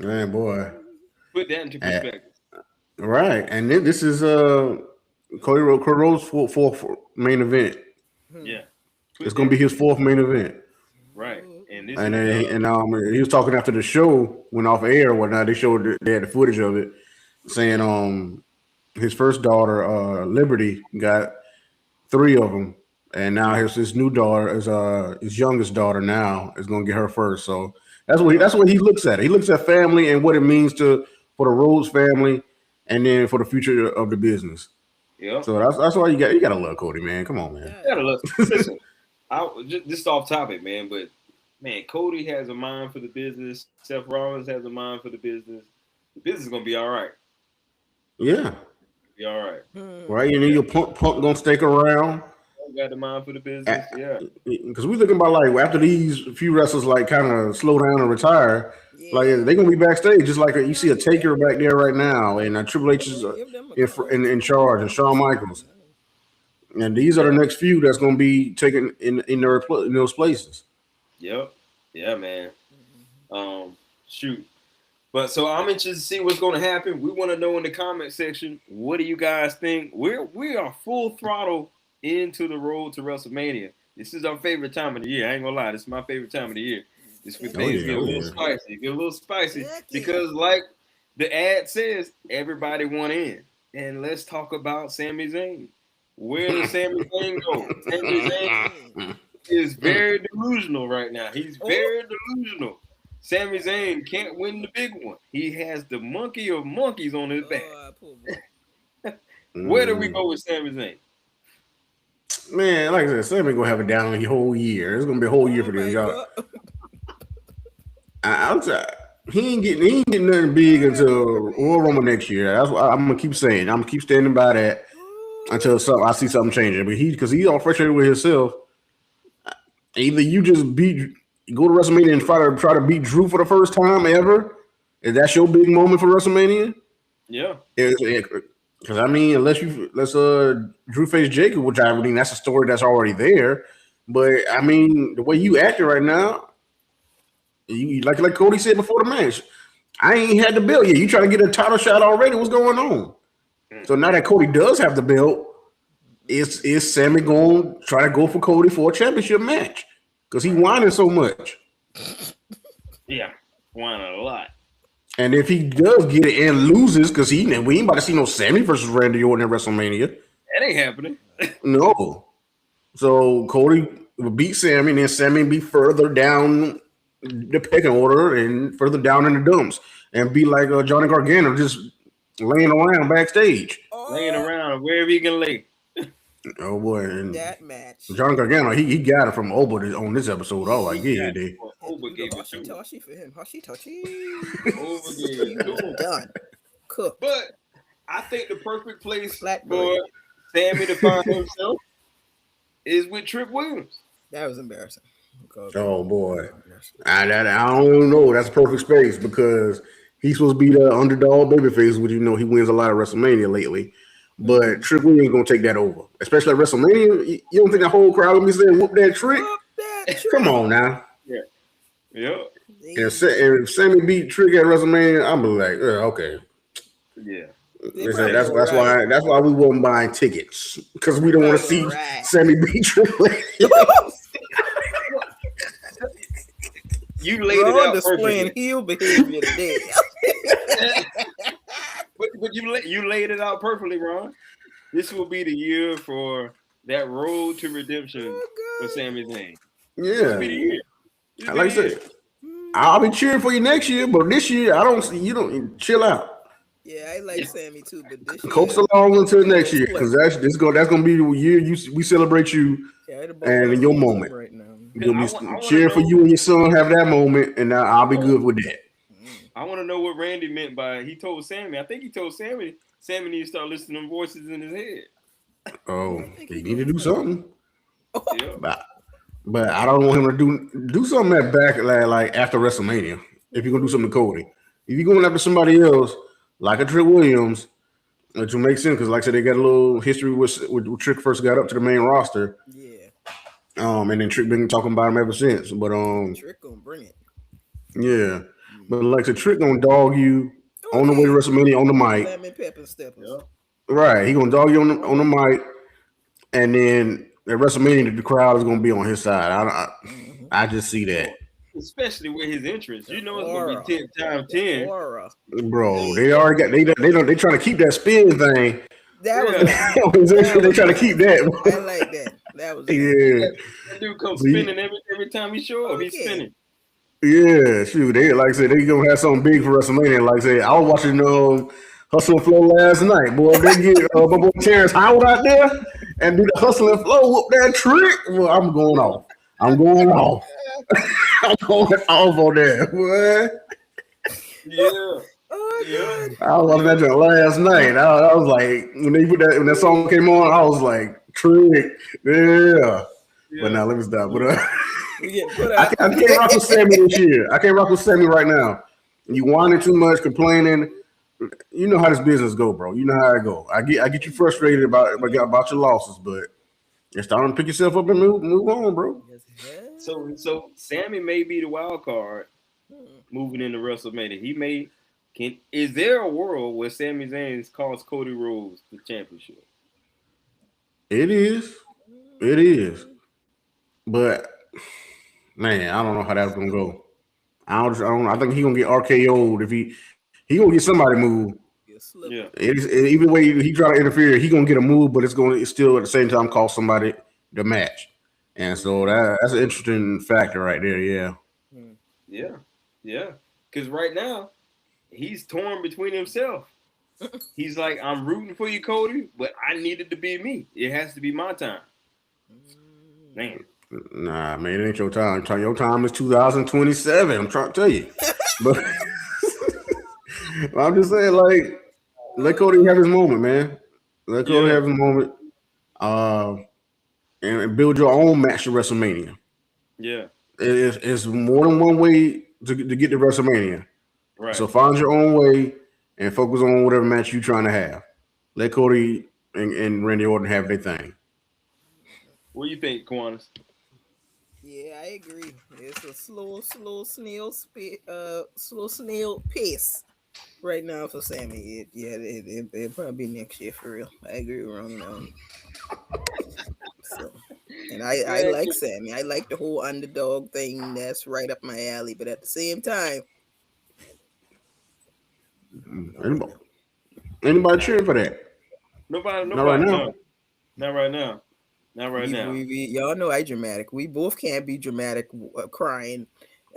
Man, boy. Put that into Eh, perspective. right. And then this is Cody Rhodes' fourth main event. hmm. Yeah, It's put gonna that be into his fourth perspective. main event. Right, and this And is then he was talking after the show went off air or whatnot. They had the footage of it saying his first daughter Liberty got three of them, and now his new daughter is his youngest daughter now is gonna get her first. So that's what he looks at. He looks at family and what it means for the Rhodes family, and then for the future of the business. yep. So that's why you gotta love Cody, man. Come on, man. Gotta look. Listen, just off topic, man, but man, Cody has a mind for the business. Seth Rollins has a mind for the business. The business is gonna be all right. Yeah, Be all right. Hmm. right. And then Yeah. your punk gonna stick around. got the mind for the business. Yeah. Because we're thinking about like after these few wrestlers like kind of slow down and retire, like Yeah. they're gonna be backstage just like you see a Taker back there right now, and Triple H is Give them a couple in charge, and Shawn Michaels, and these are the next few that's gonna be taken in those places. Yep. Yeah, man. Shoot. But so I'm interested to see what's going to happen. We want to know in the comment section, what do you guys think? We are full throttle into the road to WrestleMania. This is our favorite time of the year. I ain't gonna lie, this is my favorite time of the year. This when things get a little spicy. Get a little spicy because, like the ad says, everybody want in. And let's talk about Sami Zayn. Where does Sami Zayn go? Sami Zayn is very delusional right now. He's very delusional. Sami Zayn can't win the big one. He has the monkey of monkeys on his back. Where do we go with Sami Zayn? Man, like I said, Sami gonna have a down whole year. It's gonna be a whole year for this y'all. I'm sorry. He ain't getting nothing big until Royal Rumble next year. That's what I'm gonna keep saying. I'm gonna keep standing by that until I see something changing. But because he's all frustrated with himself. Either you just go to WrestleMania and try to beat Drew for the first time ever. Is that your big moment for WrestleMania? Yeah. Because I mean, unless Drew face Jacob, which I mean that's a story that's already there. But I mean, the way you acting right now, you like Cody said before the match, I ain't had the belt yet. You trying to get a title shot already? What's going on? So now that Cody does have the belt. Is Sami going to try to go for Cody for a championship match? Because he whining so much. Yeah, whining a lot. And if he does get it and loses, because we ain't about to see no Sami versus Randy Orton at WrestleMania. That ain't happening. No. So Cody will beat Sami, and then Sami be further down the pecking order and further down in the dumps. And be like Johnny Gargano, just laying around backstage. Laying around wherever he can lay. Oh boy! And that match, John Gargano, he got it from Oba on this episode. I was like, yeah, they. Oba gave it to him. Toshi for him. Toshi. Oba gave it to him. Done. Cooked. But I think the perfect place for Sami to find himself is with Trick Williams. That was embarrassing. Oh boy, I don't know. That's a perfect space because he's supposed to be the underdog babyface, which he wins a lot of WrestleMania lately. But Trick Williams gonna take that over, especially at WrestleMania. You don't think the whole crowd gonna be saying "whoop that Trick"? Come on now. Yeah. If Sami beat Trick at WrestleMania, I'm like, okay. Yeah. That's why we weren't buying tickets because we don't want to see Sami beat Trick. You laid it out displaying heel behavior today. But you laid it out perfectly, Ron. This will be the year for that road to redemption for Sami Zayn. Yeah. This will be the year. Like I said, I'll be cheering for you next year, but this year you don't chill out. Yeah, I like Sami too, but this year coast along until next year because that's gonna be the year we celebrate you and in your moment. Right now. We're gonna be cheering for you and your son have that moment, and I'll be good with that. I want to know what Randy meant by he told Sami. I think he told Sami needs to start listening to voices in his head. Oh, he need to do something. Yeah. But I don't want him to do something at back like after WrestleMania. If you're gonna do something to Cody, if you're going after somebody else like a Trick Williams, which will make sense because, like I said, they got a little history with Trick first got up to the main roster. Yeah. And then Trick been talking about him ever since. But Trick gonna bring it. Yeah. But like the Trick gonna dog you on the way to WrestleMania on the mic. Lemon pepper steppers. Right. He gonna dog you on the mic, and then at WrestleMania the crowd is gonna be on his side. I just see that. Especially with his entrance. You know it's gonna be 10 times 10. Bro, they already got they trying to keep that spin thing. That was they trying to keep that. I like that. That was that dude comes spinning every time he show up. He's spinning. Yeah, shoot. They like I said, they gonna have something big for WrestleMania. Like I said, I was watching Hustle and Flow last night. Boy, they get my boy Terrence Howard out there and do the Hustle and Flow whoop that Trick. Well, I'm going off. I'm going off on that. What? Yeah. I was watching that last night. I was like, when that song came on, I was like, Trick. Yeah. But Yeah. now let me stop. But We getting put I out. can't rock with Sammy this year. I can't rock with Sammy right now. You whining too much, complaining. You know how this business go, bro. You know how it go. I get you frustrated about your losses, but it's time to pick yourself up and move on, bro. Yes, yeah. So Sammy may be the wild card Hmm. moving into WrestleMania. He may can. Is there a world where Sami Zayn calls Cody Rhodes the championship? It is. It is. But man, I don't know how that's gonna go. I don't. I think he gonna get RKO'd if he gonna get somebody moved. You Yeah. slipper. Either way he try to interfere, he gonna get a move, but it's still at the same time cost somebody the match. And so that's an interesting factor right there. Yeah. Hmm. Yeah. Yeah. Because right now he's torn between himself. He's like, I'm rooting for you, Cody, but I need it to be me. It has to be my time. Man. Nah, man, it ain't your time. Your time is 2027. I'm trying to tell you. But I'm just saying, like, let Cody have his moment, man. Let Cody Yeah. have his moment. Uh, and build your own match to WrestleMania. Yeah. It's more than one way to get to WrestleMania. Right. So find your own way and focus on whatever match you're trying to have. Let Cody and Randy Orton have their thing. What do you think, Kiwanis? Yeah, I agree. It's a slow snail pace right now for Sammy. It'll probably be next year for real. I agree with Ron on that. So, and I Yeah. like Sammy. I like the whole underdog thing. That's right up my alley. But at the same time, not right Anybody, now. anybody cheering for that? Nobody, Not right nobody, now. no. Not right now. Not right now. Y'all know I dramatic. We both can't be dramatic crying.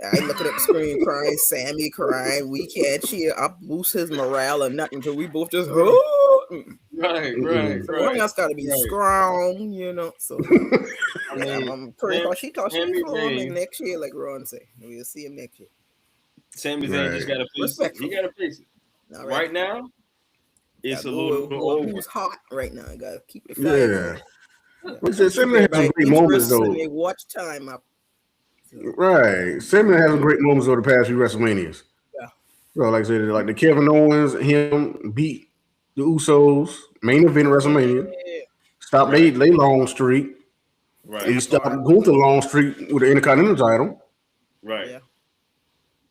I looking at the screen crying, Sammy crying. We can't cheer up, boost his morale or nothing until we both just Right, right, Mm-mm. So one of right, us gotta be right. strong, you know. So I yeah, mean, I'm pretty Sam, thought she Sami for him Zayn, next year, like Ron say. We'll see him next year. Sami Zayn just Right. got to face it. He Respectfully. got to face it. Not right Right now. now, it's Gotta a go little over. who's hot right now. Gotta keep the fire Yeah. going. Yeah. Like I said, Keep Sammy has some everybody great moments interest and though. they watch time up. So Right. Sammy has some great moments over the past few WrestleManias. yeah. So like I said, like the Kevin Owens, him beat the Usos, main event of Yeah. WrestleMania. Stop Right, they long streak. He right, That stopped part. Gunther long streak with the Intercontinental title. right, Yeah.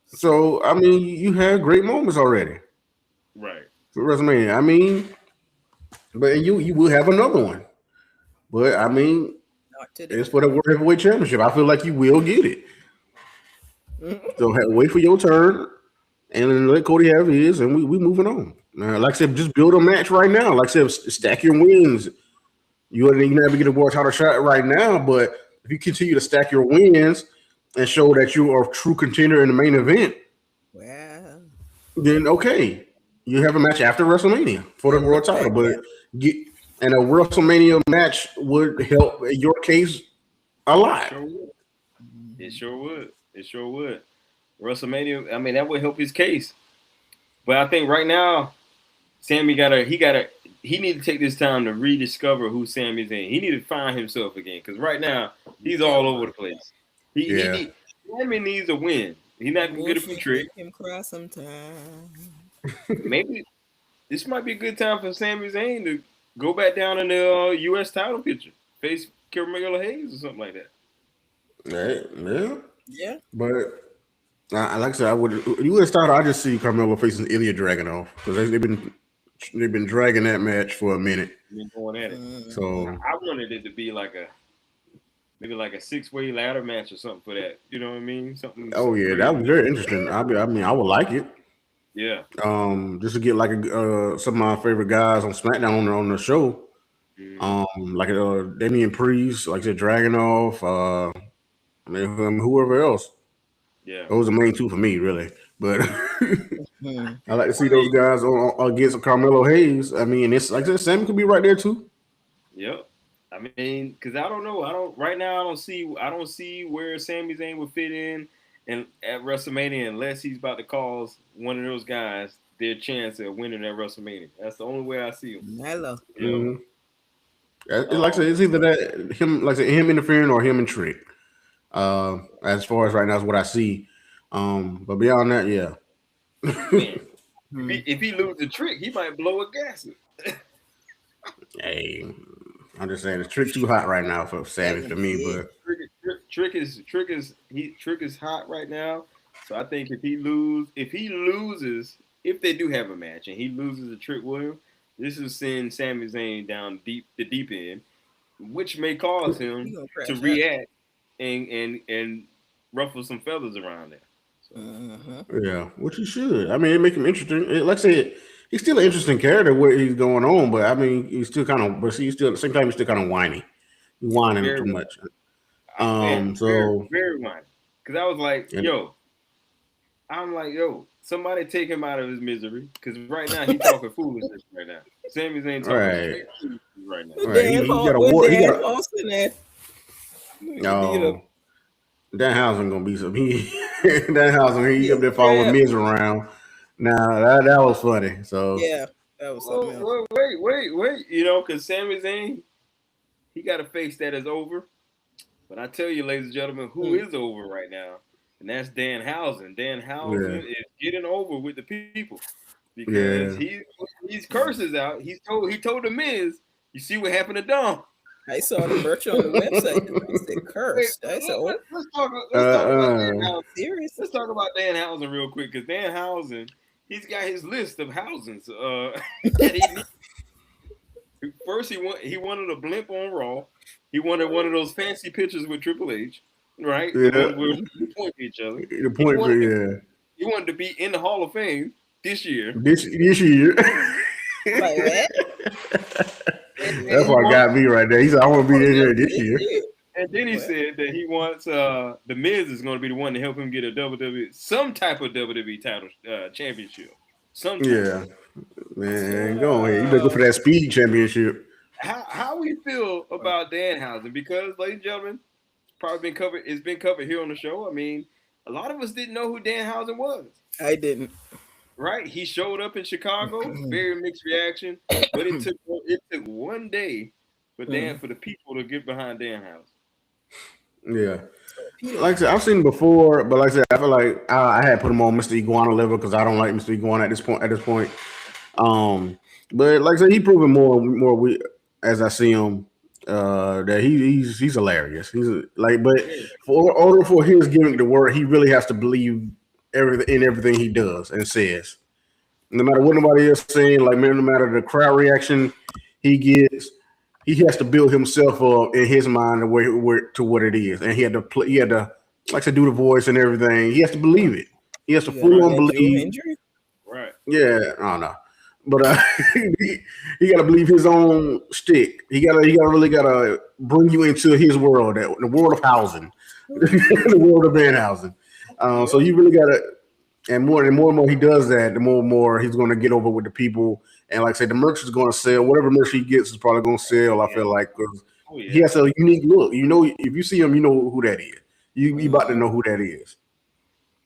So So I mean, you had great moments already right. for WrestleMania. I mean, but you will have another one. But I mean, not today. it's for the World Heavyweight Championship. I feel like you will get it. So wait for your turn and then let Cody have his, and we moving on. Like I said, just build a match right now. Like I said, stack your wins. You never get a world title shot right now, but if you continue to stack your wins and show that you are a true contender in the main event, Well, then okay, you have a match after WrestleMania for the world title. But yeah. get and a WrestleMania match would help in your case a It lot. sure would. It Mhm. sure would. It sure would. WrestleMania. I mean, that would help his case. But I think right now, Sammy he need to take this time to rediscover who Sami Zayn. He need to find himself again because right now he's That all over part. the place. He Yeah. need Sammy needs a win. He's not gonna get it from Bullshit Trick. make him cry sometime. Maybe this might be a good time for Sami Zayn to go back down in the U.S. title picture, face Carmelo Hayes or something like that. Right. Yeah. Yeah. But like I said, I would you would have started. I just see Carmelo facing Ilya Dragunov because they've been dragging that match for a minute. Been going at it. Mhm. So I wanted it to be like a maybe like a 6-way ladder match or something for that. You know what I mean? oh Something yeah, that crazy. was very interesting. I mean, I would like it. Yeah. Just to get like some of my favorite guys on SmackDown on the show. Hmm. Like Damian Priest, like I said, Dragunov, I mean, whoever else. Yeah. Those are the main two for me, really. But Mhm. I like to see I mean, those guys against Carmelo Hayes. I mean, it's like I said, Sammy could be right there too. yep. I mean, because I don't know. I don't right now. I don't see where Sami Zayn would fit in and at WrestleMania unless he's about to cause one of those guys their chance at winning at WrestleMania. That's the only way I see him. Hello. You know. Mhm. It's like I said, it's either that him, like I said, him interfering or him and Trick. As far as right now is what I see. But beyond that, yeah. Man, Hmm. if he lose the trick, he might blow a gasket. Hey, I'm just saying, the Trick too hot right now for That Savage gonna for me. be it. But Trick is hot right now. So I think if he loses, if they do have a match and he loses a Trick William, this will send Sami Zayn down the deep end, which may cause He him gonna to crash out. react and ruffle some feathers around there. So Uh-huh. yeah, which he should. I mean, it make him interesting. Like I said, he's still an interesting character what he's going on, but I mean, he's still kind of, but he's still at the same time he's still kind of whiny. He's whining very too well. much. Man, very So very much. Because I was like, and, somebody take him out of his misery. Because right now he talking foolishness right now. Sami Zayn talking right, straight foolishness right now. right. He got a When war. He got Dan a Austin at you need a no. Danhausen gonna be some. He Danhausen. He yeah, up there following crap. Miz around. Now that was funny. So Yeah, that was something else. Wait. Because Sami Zayn, he got a face that is over. But I tell you, ladies and gentlemen, who Hmm. is over right now? And that's Dan Housen. Dan yeah, Housen is getting over with the people because yeah. he's curses out. He told the Miz, you see what happened to Dom. I saw the merch on the website. I said Wait, cursed. I said, "Oh, let's talk about Dan Uh, Housen. serious?" Let's talk about Dan Housen real quick because Dan Housen, he's got his list of housings that he needs. First, he wanted a blimp on Raw. He wanted one of those fancy pictures with Triple H, right? The yeah. ones where we point to each other. The He point for wanted to, yeah. he wanted to be in the Hall of Fame this year. This year. Like that? And That's he what wants got me right there. He said, "I want to be in here this This year." year. and then he What? said that he wants the Miz is going to be the one to help him get a WWE, some type of WWE title championship, sometime. Yeah, man, So go ahead. You better go for that speed championship. how we feel about Danhausen? Because, ladies and gentlemen, probably been covered. It's been covered here on the show. I mean, a lot of us didn't know who Danhausen was. I didn't. Right? He showed up in Chicago, very mixed reaction, but it took one day for the people to get behind Danhausen. Yeah. Peter. Like I said, I've seen him before, but like I said, I feel like I had put him on Mr. Iguana level because I don't like Mr. Iguana at this point. Um, but like I said, he proven more as I see him that he's hilarious. But Yeah, for order for his gimmick to work, he really has to believe everything he does and says. No matter what nobody else saying, like man, no matter the crowd reaction he gets, he has to build himself up in his mind to what it is, and he had to like to do the voice and everything. He has to believe it. He has to You got full right, on that Joe believe. Hendry? right. Yeah, I don't know, but he got to believe his own stick. He gotta bring you into his world, the world of housing, the world of van housing. So Yep. you really gotta, and more he does that, the more and more he's going to get over with the people. And like I said, the merch is going to sell. Whatever merch he gets is probably going to sell. I Yeah. feel like because Oh he yeah. has a unique look. You know, if you see him, you know who that is. You about to Mhm. know who that is.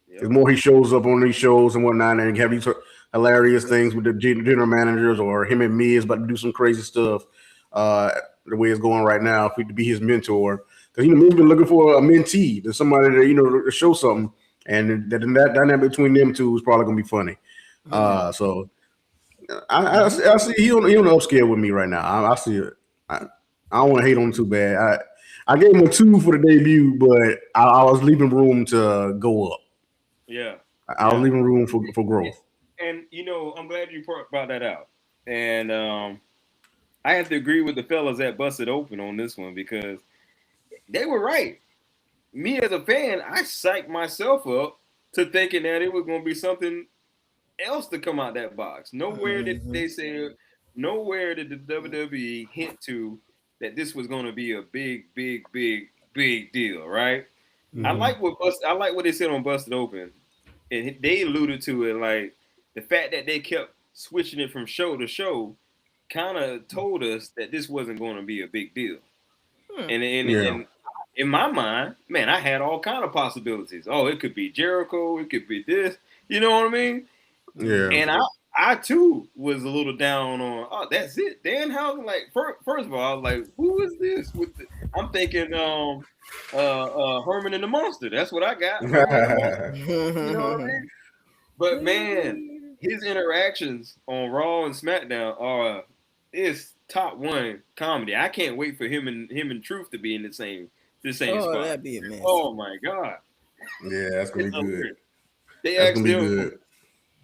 The Yep. more he shows up on these shows and whatnot, and have these hilarious things with the general managers or him and me is about to do some crazy stuff. Uh, the way it's going right now, to be his mentor, because Miz been looking for a mentee, there's somebody that to show something, and that dynamic between them two is probably gonna be funny. Mhm. So I see he on the upscale with me right now. I see it. I don't want to hate on him too bad. I gave him a 2 for the debut, but I was leaving room to go up. Yeah. I was Yeah. leaving room for growth. And I'm glad you brought that out. And I have to agree with the fellas that busted open on this one because they were right. Me as a fan, I psyched myself up to thinking that it was going to be something else to come out that box. Mhm. Nowhere did the WWE hint to that this was going to be a big deal, right? Mm-hmm. I like what they said on Busted Open, and they alluded to it like the fact that they kept switching it from show to show kind of told us that this wasn't going to be a big deal. Hmm. Yeah, And in my mind, man, I had all kind of possibilities. Oh, it could be Jericho, it could be this. You know what I mean? yeah, And I too was a little down on. Oh, that's it, Danhausen. Like first of all, I was like, who is this? I'm thinking Herman and the Monster. That's what I got. Herman and the Monster. You know what I mean? But man, his interactions on Raw and SmackDown are is top one comedy. I can't wait for him and Truth to be in the same Oh, spot. that'd be a mess. Oh my god, Yeah, that's gonna it's be good. hilarious. They That's asked gonna be him, good.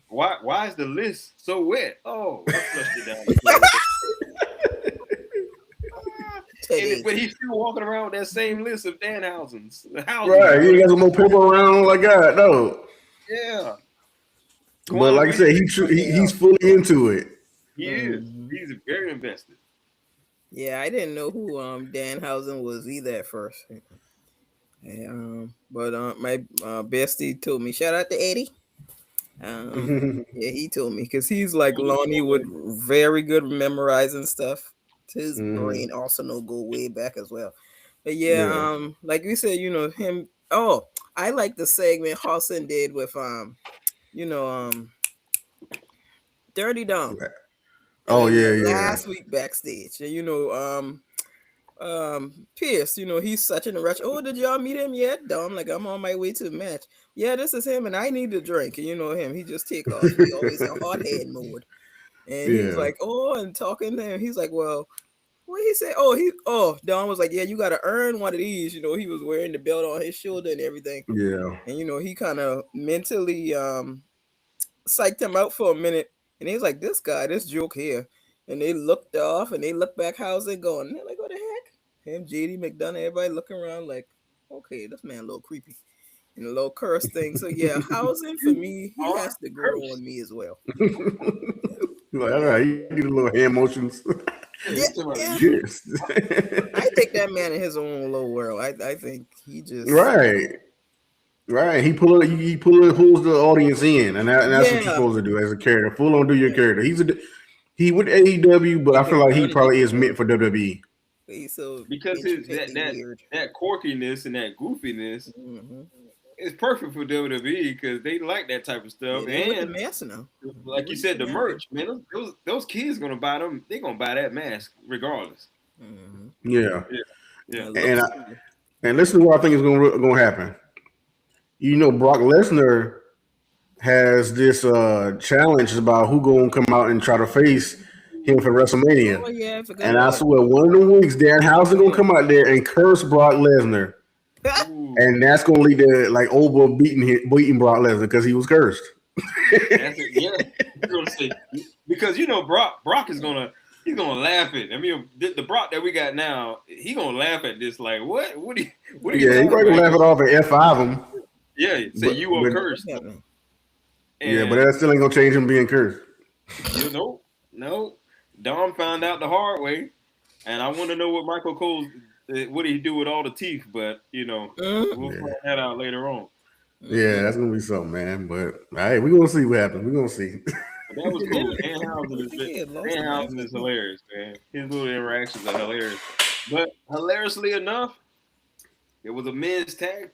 why is the list so wet? Oh, I flushed it down the toilet. But he's still walking around with that same list of Danhausen's. Right, you ain't got some more paper around like God, no. Yeah. But like I said, he's fully into it. He is. He's very invested. Yeah, I didn't know who Danhausen was either at first. But my bestie told me, shout out to Eddie. Yeah, he told me because he's like Lonnie with very good memorizing stuff. His brain also no go way back as well. But yeah, like we said, him. Oh, I like the segment Hawson did with Dirty Dom. Oh yeah. Last week backstage, Pierce, he's such in a rush. Oh, did y'all meet him yet? Dom, like, I'm on my way to the match. Yeah, this is him, and I need a drink. And you know him, he just take off. He's always in hot head mode. And he's like, and talking to him. He's like, well, what he say? Dom was like, yeah, you got to earn one of these. He was wearing the belt on his shoulder and everything. Yeah. And, he kind of mentally psyched him out for a minute. And he's like, this joke here. And they looked off and they looked back, how's it going? And they're like, what the heck? Him, JD, McDonough, everybody looking around like, okay, this man a little creepy. And a little curse thing. So yeah, housing for me, he has to grow on me as well. Like, all right, you need a little hand motions. Yeah. Yes. I think that man in his own little world. I think he just Right. He pulls the audience in, and that's what you're supposed to do as a character. Full on do your character. He with AEW, but I feel like he probably is meant for WWE. So because that quirkiness and that goofiness is perfect for WWE because they like that type of stuff. And the mask now, like you said, the merch, man. Those kids gonna buy them. They're gonna buy that mask regardless. Yeah. And listen to what I think is gonna happen. Brock Lesnar has this challenge about who gonna come out and try to face him for WrestleMania. Oh, yeah, I swear, one of the weeks, Danhausen gonna come out there and curse Brock Lesnar, and that's gonna lead to like over beating Brock Lesnar because he was cursed. Because Brock is gonna laugh at. I mean, the Brock that we got now, he gonna laugh at this. Like, what? What are you? Yeah, he probably gonna laugh it off and F5 him. Yeah, say you are cursed. Yeah, but that still ain't gonna change him being cursed. No. Dom found out the hard way, and I want to know what Michael Cole, what did he do with all the teeth? But we'll find that out later on. Yeah, that's gonna be something, man. But all right, we're gonna see what happens. We're gonna see. That was cool. Danhausen is hilarious, man. His little interactions are hilarious. But hilariously enough, there was a men's tag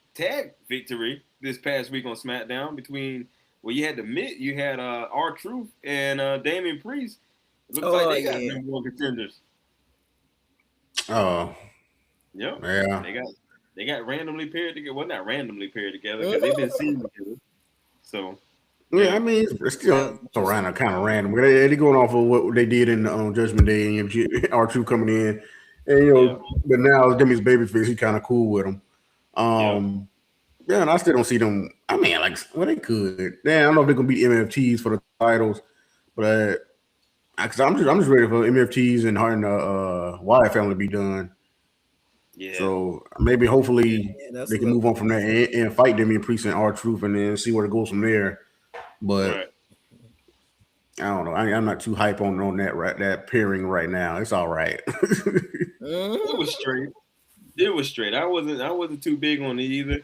victory this past week on SmackDown between you had you had R-Truth and Damian Priest. It looks like they got number one contenders. Oh. Yep. Yeah. They got randomly paired together. Well, not randomly paired together because they've been seen together. So yeah, I mean it's still kind of random. They're going off of what they did in Judgment Day and R-Truth coming in, and but now Demi's babyface, he kind of cool with him. Yeah, and I still don't see them. I mean, they could. I don't know if they're gonna be MFTs for the titles, but because I'm just ready for MFTs and her and the Wyatt family to be done. Yeah. So maybe hopefully they can move on from there and fight Damian Priest and R-Truth and then see where it goes from there. But I don't know. I'm not too hype on that pairing right now. It's all right. It was straight. I wasn't too big on it either.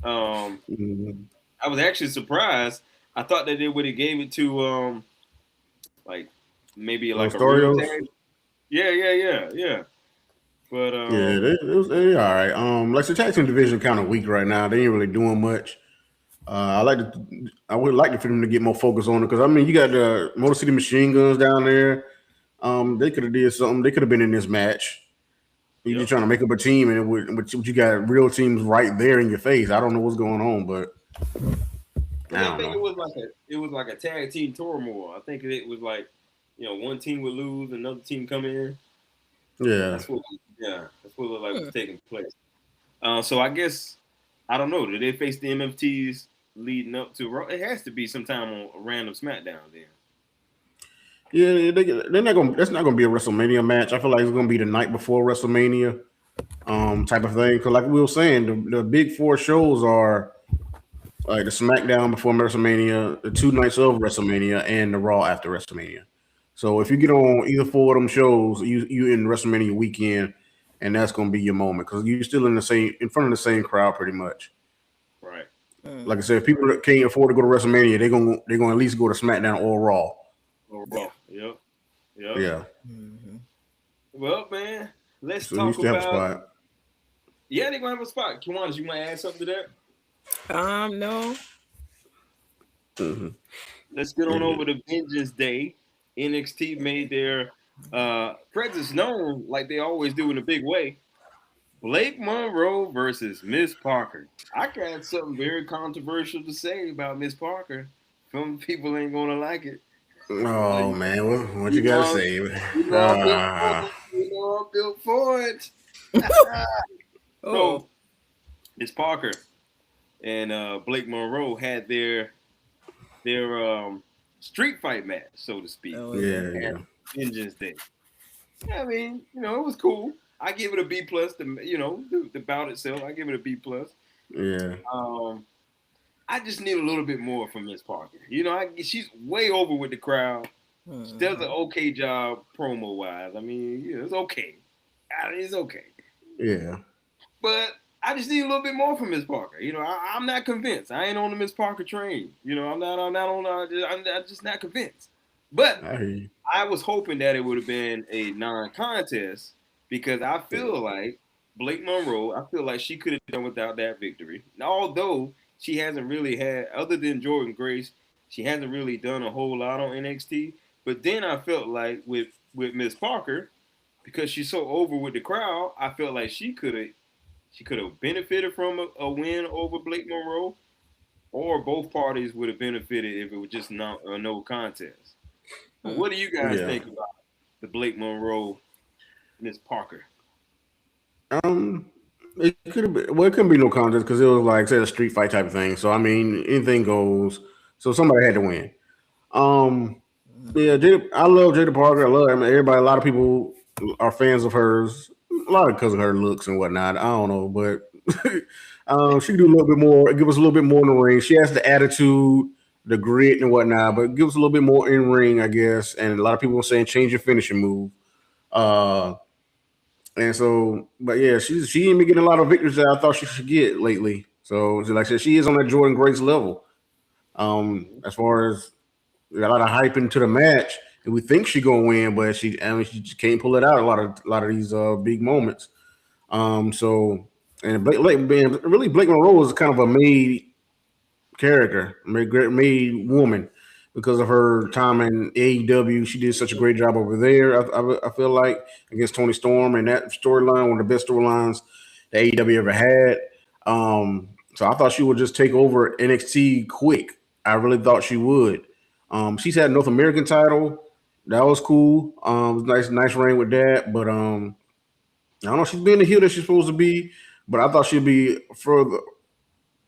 I was actually surprised. I thought that they would have gave it to maybe a real tag. Yeah. But they all right. Like the tag team division kind of weak right now. They ain't really doing much. I would like for them to get more focus on it because I mean you got the Motor City Machine Guns down there. They could have did something. They could have been in this match. You're just Yep. trying to make up a team, and but you got real teams right there in your face. I don't know what's going on, but I I didn't don't think know. it was like a tag team turmoil. I think it was like, one team would lose, another team come in. Yeah, That's what, yeah, that's what looked like was Hmm. taking place. So I guess I don't know. Did they face the MFTs leading up to Raw? It has to be sometime on a random SmackDown then. yeah, they're not gonna. That's not gonna be a WrestleMania match. I feel like it's gonna be the night before WrestleMania, type of thing. Because like we were saying, the big four shows are like the SmackDown before WrestleMania, the 2 nights of WrestleMania, and the Raw after WrestleMania. So if you get on either four of them shows, you in WrestleMania weekend, and that's gonna be your moment because you're still in front of the same crowd pretty much. Right. Like I Hmm. said, if people that can't afford to go to WrestleMania, they're gonna at least go to SmackDown or Raw. Or Yeah. Raw. Yep. Yep. Yeah. Hmm. Well, man, let's So you talk still have a about. spot. Yeah, they're gonna have a spot. Kiwanis, you might add something to that. No. Hmm. Let's get on Yeah. over to Vengeance Day. NXT made their presence known like they always do in a big way. Blake Monroe versus Miss Parker. I got something very controversial to say about Miss Parker. Some people ain't gonna like it. Well, Oh man, what you you gotta know, say? you know I'm built for Ah, it. You know I'm built for it. Oh. So Miss Parker and Blake Monroe had their street fight match, so to speak, Oh yeah. yeah, at yeah, Vengeance Day. I mean, it was cool. I give it a B plus. The bout itself, I give it a B plus. yeah, Um, I just need a little bit more from Miss Parker. She's way over with the crowd. She does an Hmm. okay job promo wise. I mean, it's okay. It's okay. yeah. But I just need a little bit more from Miss Parker. I'm not convinced. I ain't on the Miss Parker train. I'm not on. I'm just not convinced. But I hear you. I was hoping that it would have been a non-contest because I feel like Blake Monroe. I feel like she could have done without that victory. Although she hasn't really had, other than Jordan Grace, she hasn't really done a whole lot on NXT. But then I felt like with Miss Parker, because she's so over with the crowd, I felt like she could have benefited from a win over Blake Monroe, or both parties would have benefited if it was just not a no contest. But Hmm. what do you guys Yeah. think about the Blake Monroe, Miss Parker? Um, it could have been. Well, it couldn't be no contest because it was like say a street fight type of thing. So I mean, anything goes. So somebody had to win. Um, yeah, I love Jada Parker. I love. I mean, everybody. A lot of people are fans of hers. A lot because of her looks and whatnot. I don't know, but she can do a little bit more. Give us a little bit more in the ring. She has the attitude, the grit and whatnot, but give us a little bit more in ring, I guess. And a lot of people are saying change your finishing move. Uh, and so, but yeah, she ain't been getting a lot of victories that I thought she should get lately. So, like I said, she is on that Jordan Grace level. Mm-hmm. As far as we got a lot of hype into the match, and we think she gonna win, but she just can't pull it out. A lot of these big moments. So and Blake Monroe is kind of a made character, made woman because of her time in AEW. She did such a great job over there. I feel like against Tony Storm and that storyline, one of the best storylines that AEW ever had. So I thought she would just take over NXT quick. I really thought she would. She's had a North American title. That was cool. It was nice reign with that. But I don't know. She's being the heel that she's supposed to be. But I thought she'd be further.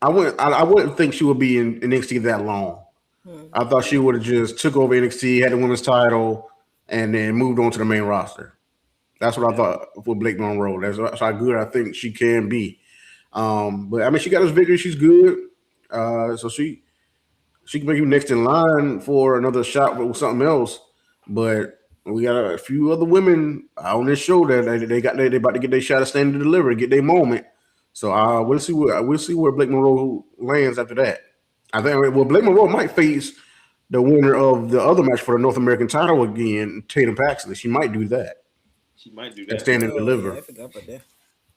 I wouldn't think she would be in NXT that long. Hmm. I thought she would have just took over NXT, had the women's title, and then moved on to the main roster. That's what I Yeah. thought for Blake Monroe. That's how good I think she can be. But I mean, she got this victory. She's good. So she can make you next in line for another shot with something else. But we got a few other women on this show that they about to get their shot at standing to deliver, get their moment. So we'll see where Blake Monroe lands after that. I think Blake Monroe might face the winner of the other match for the North American title again, Tatum Paxley. She might do that She might do and that. stand and Oh yeah, deliver. I forgot about that.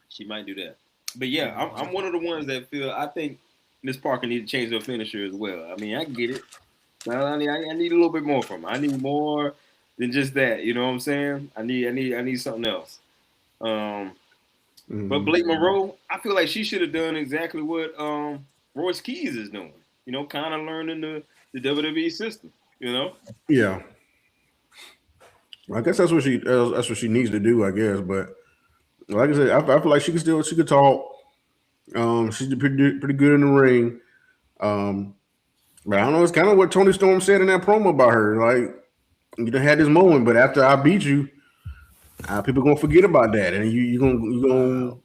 She might do that. But yeah, I'm Hmm. one of the ones that feel. I think. Miss Parker need to change her finisher as well. I mean, I get it. I need a little bit more from her. I need more than just that. You know what I'm saying? I need something else. Um, but Mm-hmm. Blake Monroe, I feel like she should have done exactly what Royce Keys is doing. You know, kind of learning the WWE system. You know? Yeah, I guess that's what she needs to do. I guess, but like I said, I feel like she could talk. She's pretty good in the ring. Um, but I don't know. It's kind of what Tony Storm said in that promo about her. Like you done had this moment, but after I beat you, people gonna forget about that, and you gonna Wow.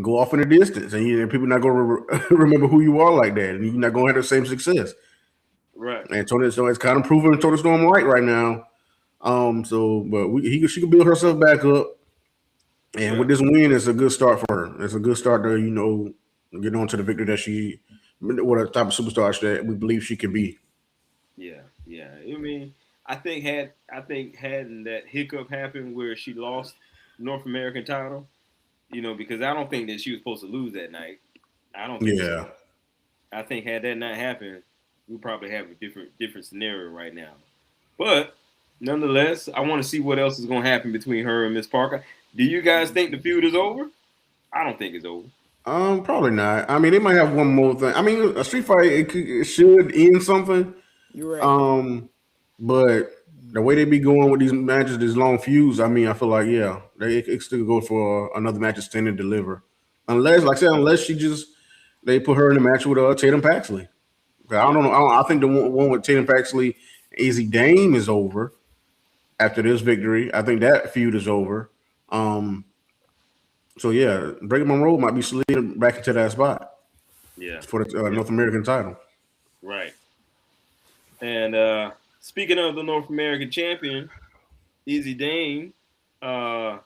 go off in the distance, and people not gonna remember who you are like that, and you're not gonna have the same success. Right. And Tony Storm is kind of proving Tony Storm right now. But she could build herself back up, and Yeah. with this win, it's a good start for her. It's a good start to get on to the victory that what a type of superstar that we believe she can be. Yeah. Yeah. I mean, I think hadn't that hiccup happened where she lost North American title, you know, because I don't think that she was supposed to lose that night. I don't think Yeah. so. I think had that not happened, we probably have a different scenario right now. But nonetheless, I want to see what else is going to happen between her and Miss Parker. Do you guys think the feud is over? I don't think it's over. Probably not. I mean, they might have one more thing. I mean, a street fight it should end something. You're right. Um, but the way they be going with these matches, these long feuds, I mean, I feel like it still go for another match to stand and deliver. Unless, Yeah. like I said, unless they put her in a match with Tatum Paxley. 'Cause I Yeah. don't know. I think the one with Tatum Paxley, Easy Dame is over after this victory. I think that feud is over. Um, so yeah, Breaking Monroe might be slid back into that spot Yeah. for the Yeah. North American title. Right. And speaking of the North American champion, Easy Dane, uh,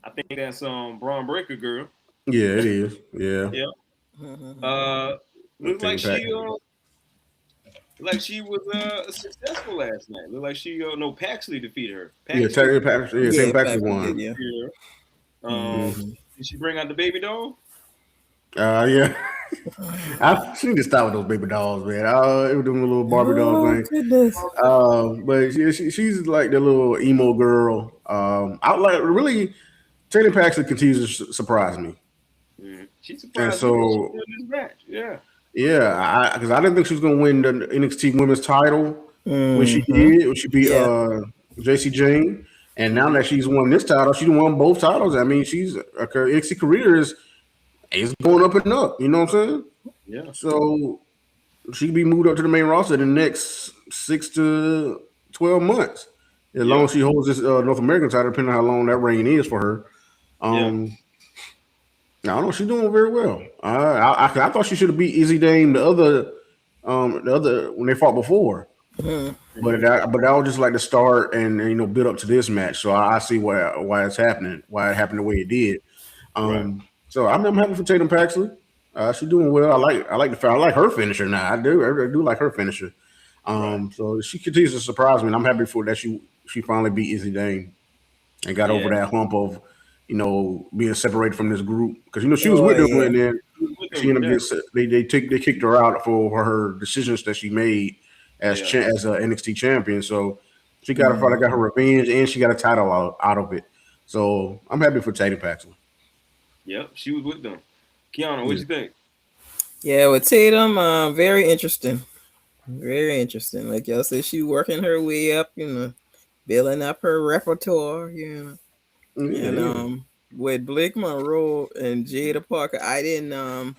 I think that's Braun Breaker girl. Yeah, it is. Yeah, Yeah. Uh, looks Tatum Paxley. like she was successful last night. Looked like she no Paxley defeated her. Yeah, Paxley Tatum Yeah, Paxley Patrick did. won. Yeah. defeated her. Mm-hmm. Did she bring out the baby doll? Yeah. I she need to stop with those baby dolls, man. It was doing a little Barbie doll Oh thing. goodness. But she's like the little emo girl. I like really Tatum Paxley continues to surprise me, She and surprised me when she so won this match. Yeah. yeah, because I didn't think she was gonna win the NXT Women's title when she Mm-hmm. did. When she beat Yeah. JC Jane, and now Mm-hmm. that she's won this title, she won both titles. I mean, her NXT career is going up and up. You know what I'm saying? Yeah. So she could be moved up to the main roster in the next 6 to 12 months, as long Yep. as she holds this North American title, depending on how long that reign is for her. Yeah. Um, I don't know. She's doing very well. I thought she should have beat Izzy Dame the other when they fought before, Mm-hmm. Mm-hmm. but that was just like the start and build up to this match. So I see why it's happening, why it happened the way it did. Right. So I'm happy for Tatum Paxley. She's doing well. I like her finisher now. I do like her finisher. Right. So she continues to surprise me, and I'm happy for that. She finally beat Izzy Dane and got over Yeah. that hump of being separated from this group because she was Oh with them, yeah. and then She was with she them. ended Yeah. up they kicked her out for her decisions that she made Yeah. as a NXT champion. So she finally got her Mm-hmm. revenge, and she got a title out of it. So I'm happy for Tatum Paxley. Yep. She was with them. Kiana, what Yeah. you think? Yeah, with Tatum, very interesting. Very interesting. Like y'all said, she working her way up, building up her repertoire. Yeah, And yeah. with Blake Monroe and Jada Parker, I didn't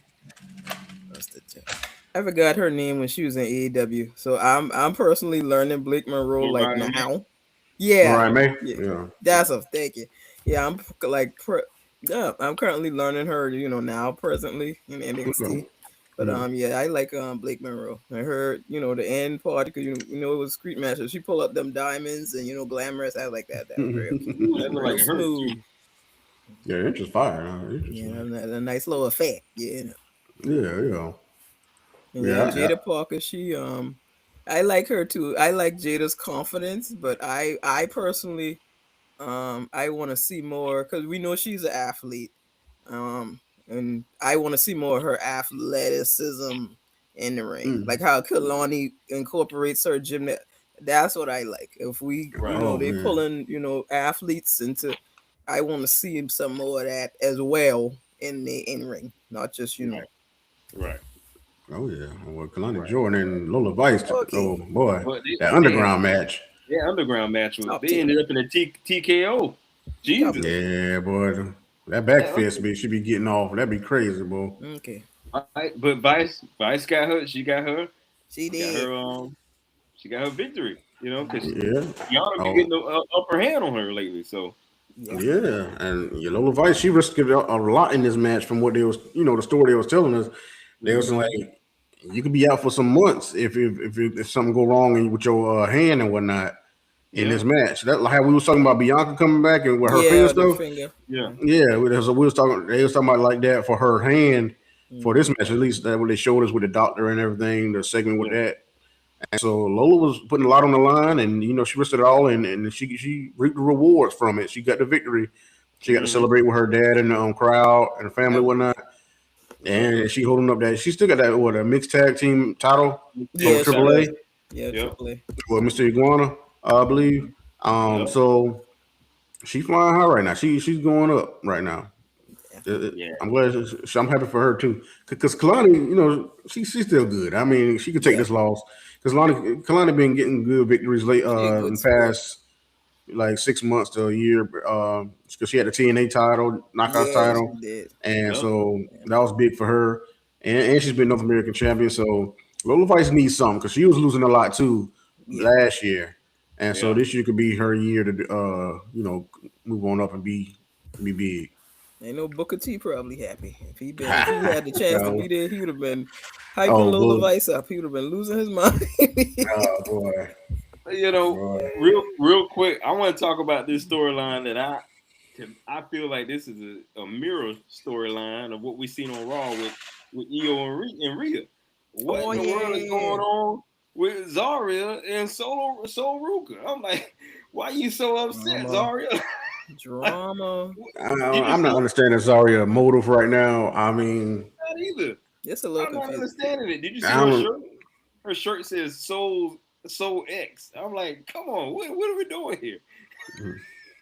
what's the I forgot her name when she was in AEW. So I'm personally learning Blake Monroe Oh, like Ryan. now. Yeah. Mariah May. Yeah. Yeah. That's a thank you. Yeah, yeah, I'm currently learning her, now presently in Okay. NXT. But Yeah. yeah, I like Blake Monroe. I heard, the end part because it was street matches. She pull up them diamonds and glamorous. I like that. That was real cute. Ooh, that looked like Real it hurt too. smooth. Yeah, interest fire. Interest fire. A nice little effect. Yeah. Yeah, yeah. And yeah, Yeah. Jada Parker, she I like her too. I like Jada's confidence, but I personally I want to see more because we know she's an athlete. and I want to see more of her athleticism in the ring, like Mm. how Kalani incorporates her gymnast. That's what I like. If we, Right. Oh they man. pulling, athletes into, I want to see some more of that as well in the in ring, not just Right. Right. Oh yeah. Well, Kalani Right. Jordan and Lola Vice. Oh okay. boy, But that they underground match. their underground match was Top they tier, ended up in a TKO. top Jesus. tier. Yeah, boy. That back That fist be should be getting off. That'd be crazy, boy. Okay, but Vice got her. she She got did. her. She got her victory. Because Yeah. Yana been Oh getting the upper hand on her lately. So Yeah, yeah. And Lola Vice, she risked a lot in this match from what they was, the story they was telling us. They was mhm. like, you could be out for some months if something go wrong with your hand and whatnot in Yeah, this match. That like how we was talking about Bianca coming back and with her finger yeah, the stuff. finger. yeah, Yeah, we was talking. They was talking about like that for her hand for Mm-hmm. this match. At least that what they showed us with the doctor and everything. The segment with yeah, that. And so Lola was putting a lot on the line, and she risked it all, and she reaped the rewards from it. She got the victory. She got to hmm celebrate with her dad and the crowd and the family and Yep. whatnot. yeah. And she holding up that. She still got that a mixed tag team title from Yeah, she Title. AAA does. Yeah, Yep, Triple A. with Mr. Iguana, I believe. yep, So she's flying high right now. She's going up right now. Yeah, yeah, I'm glad. I'm happy for her too, because Kalani, she's still good. I mean, she could take yeah. this loss because Kalani been getting good victories late She a in good the sport. past like 6 months to a year. Because she had the TNA title, Knockouts Yeah, she title, did. and yep, so Yeah, that was big for her. And she's been North American champion. So Lola Vice needs something because she was losing a lot too yeah. last year, and so yeah. this year could be her year to move on up and be big. Ain't no Booker T probably happy. If he had the chance to No. be there, he would have been hyping Oh, Lola boy. Vice up. He would have been losing his mind. Oh, boy. You know, Boy. real quick, I want to talk about this storyline that I feel like this is a mirror storyline of what we seen on Raw with Io and Rhea. What Oh in the world is yeah, going on with Zarya and Sol Ruka? I'm like, why you so upset, drama, Zarya? Like, drama. did you I'm not see understanding Zarya motive right now. I mean, that either? It's a little I'm not confusing. understanding it. Did you see I her don't. shirt? Her shirt says Soul X. I'm like, come on, what are we doing here?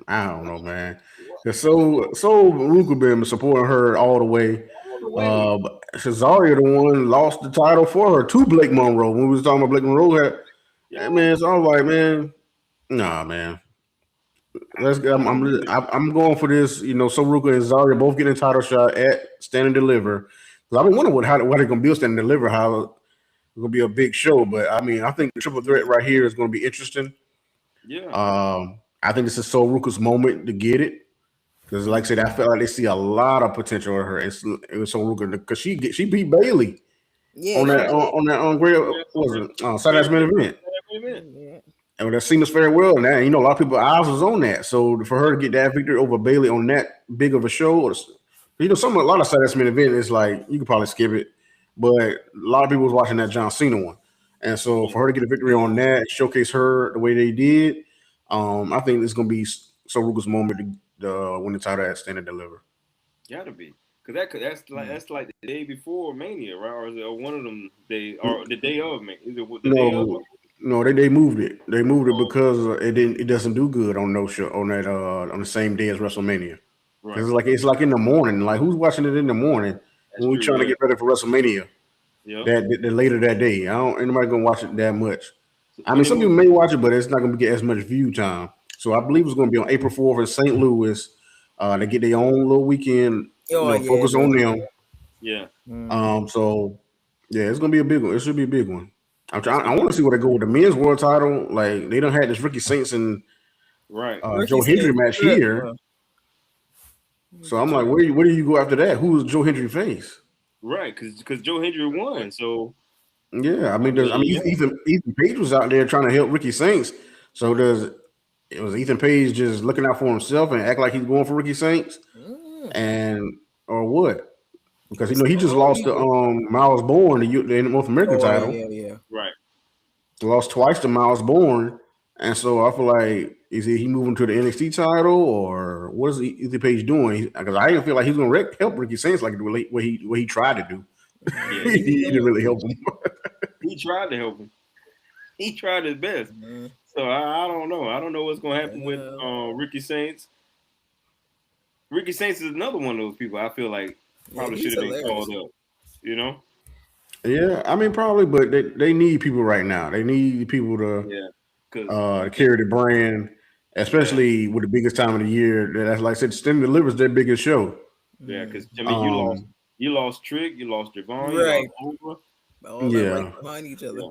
I don't know, man. Cause so Ruka been supporting her all the way. All the way. But Zarya the one lost the title for her to Blake Monroe when we was talking about Blake Monroe had. Yeah, Man, so I was like, man, nah, man. Let's go. I don't get it. I'm going for this. So Ruka and Zarya both getting a title shot at Stand and Deliver. Cause I've been wondering what they're gonna build Stand and Deliver. How it's gonna be a big show, but I mean, I think the triple threat Yeah, right here is gonna be interesting. Yeah, I think this is So Ruka's moment to get it. Because, like I said, I felt like they see a lot of potential in her. It was So Ruka because she beat Bailey yeah, on she that right. did. great Yeah, what was so it Saturday Night Main event. event. Yeah, And that seemed us very well. And that, a lot of people eyes was on that. So for her to get that victory over Bailey on that big of a show, a lot of Saturday Night event is like you could probably skip it, but a lot of people was watching that John Cena one, and so Yeah, for her to get a victory on yeah. that, showcase her the way they did, I think it's gonna be So Ruga's moment to win the title at Stand and Deliver. gotta be. Cause Mm. that's like the day before Mania, right? Or is it one of them days or the day of Mania? Is it the day of? No, no, they moved it. They moved it Oh, because it doesn't do good on no show on that on the same day as WrestleMania. right. Because it's like in the morning. Like who's watching it in the morning That's when we true. trying to Yeah. get ready for WrestleMania? Yep. That later that day. I don't anybody gonna watch it that much. I So mean, they some people moved. may watch it, but it's not gonna get as much view time. So I believe it's gonna be on April 4th in St. Louis. They get their own little weekend, Oh yeah, focus on the. them. Yeah. Mm-hmm. So yeah, it's gonna be a big one. It should be a big one. It's I gonna want be to see where they go with the men's world title. Like they don't had this Ricky Saints and right. Ricky Joe Hendry Saints match trip. here. So I'm like, Trip. where do you go after that? Who is Joe Hendry face? Right. Cause Joe Hendry won. So Yeah, I I mean, mean, yeah. Ethan Page was out there trying to help Ricky Saints. So does it was Ethan Page just looking out for himself and act like he's going for Ricky Saints Mm. and or what? Because It's he just lost to Miles Bourne the North American oh title. yeah, yeah. Right. He lost twice to Miles Bourne, And so I feel like is he moving to the NXT title or what is Ethan Page doing? Because I didn't feel like he's going to help Ricky Saints like what he tried to do. Yeah, He didn't really help him. he tried to help him. He tried his best. So I don't know. I don't know what's going to happen with Ricky Saints. Ricky Saints is another one of those people I feel like probably should have been called up. You know? Yeah, I mean probably, but they need people right now. They need people to carry the brand, especially with the biggest time of the year. That's like I said, Stand Delivers their biggest show. Yeah, because I mean you lost Trick, you lost Javon, right? You lost All them right behind each other. Yeah.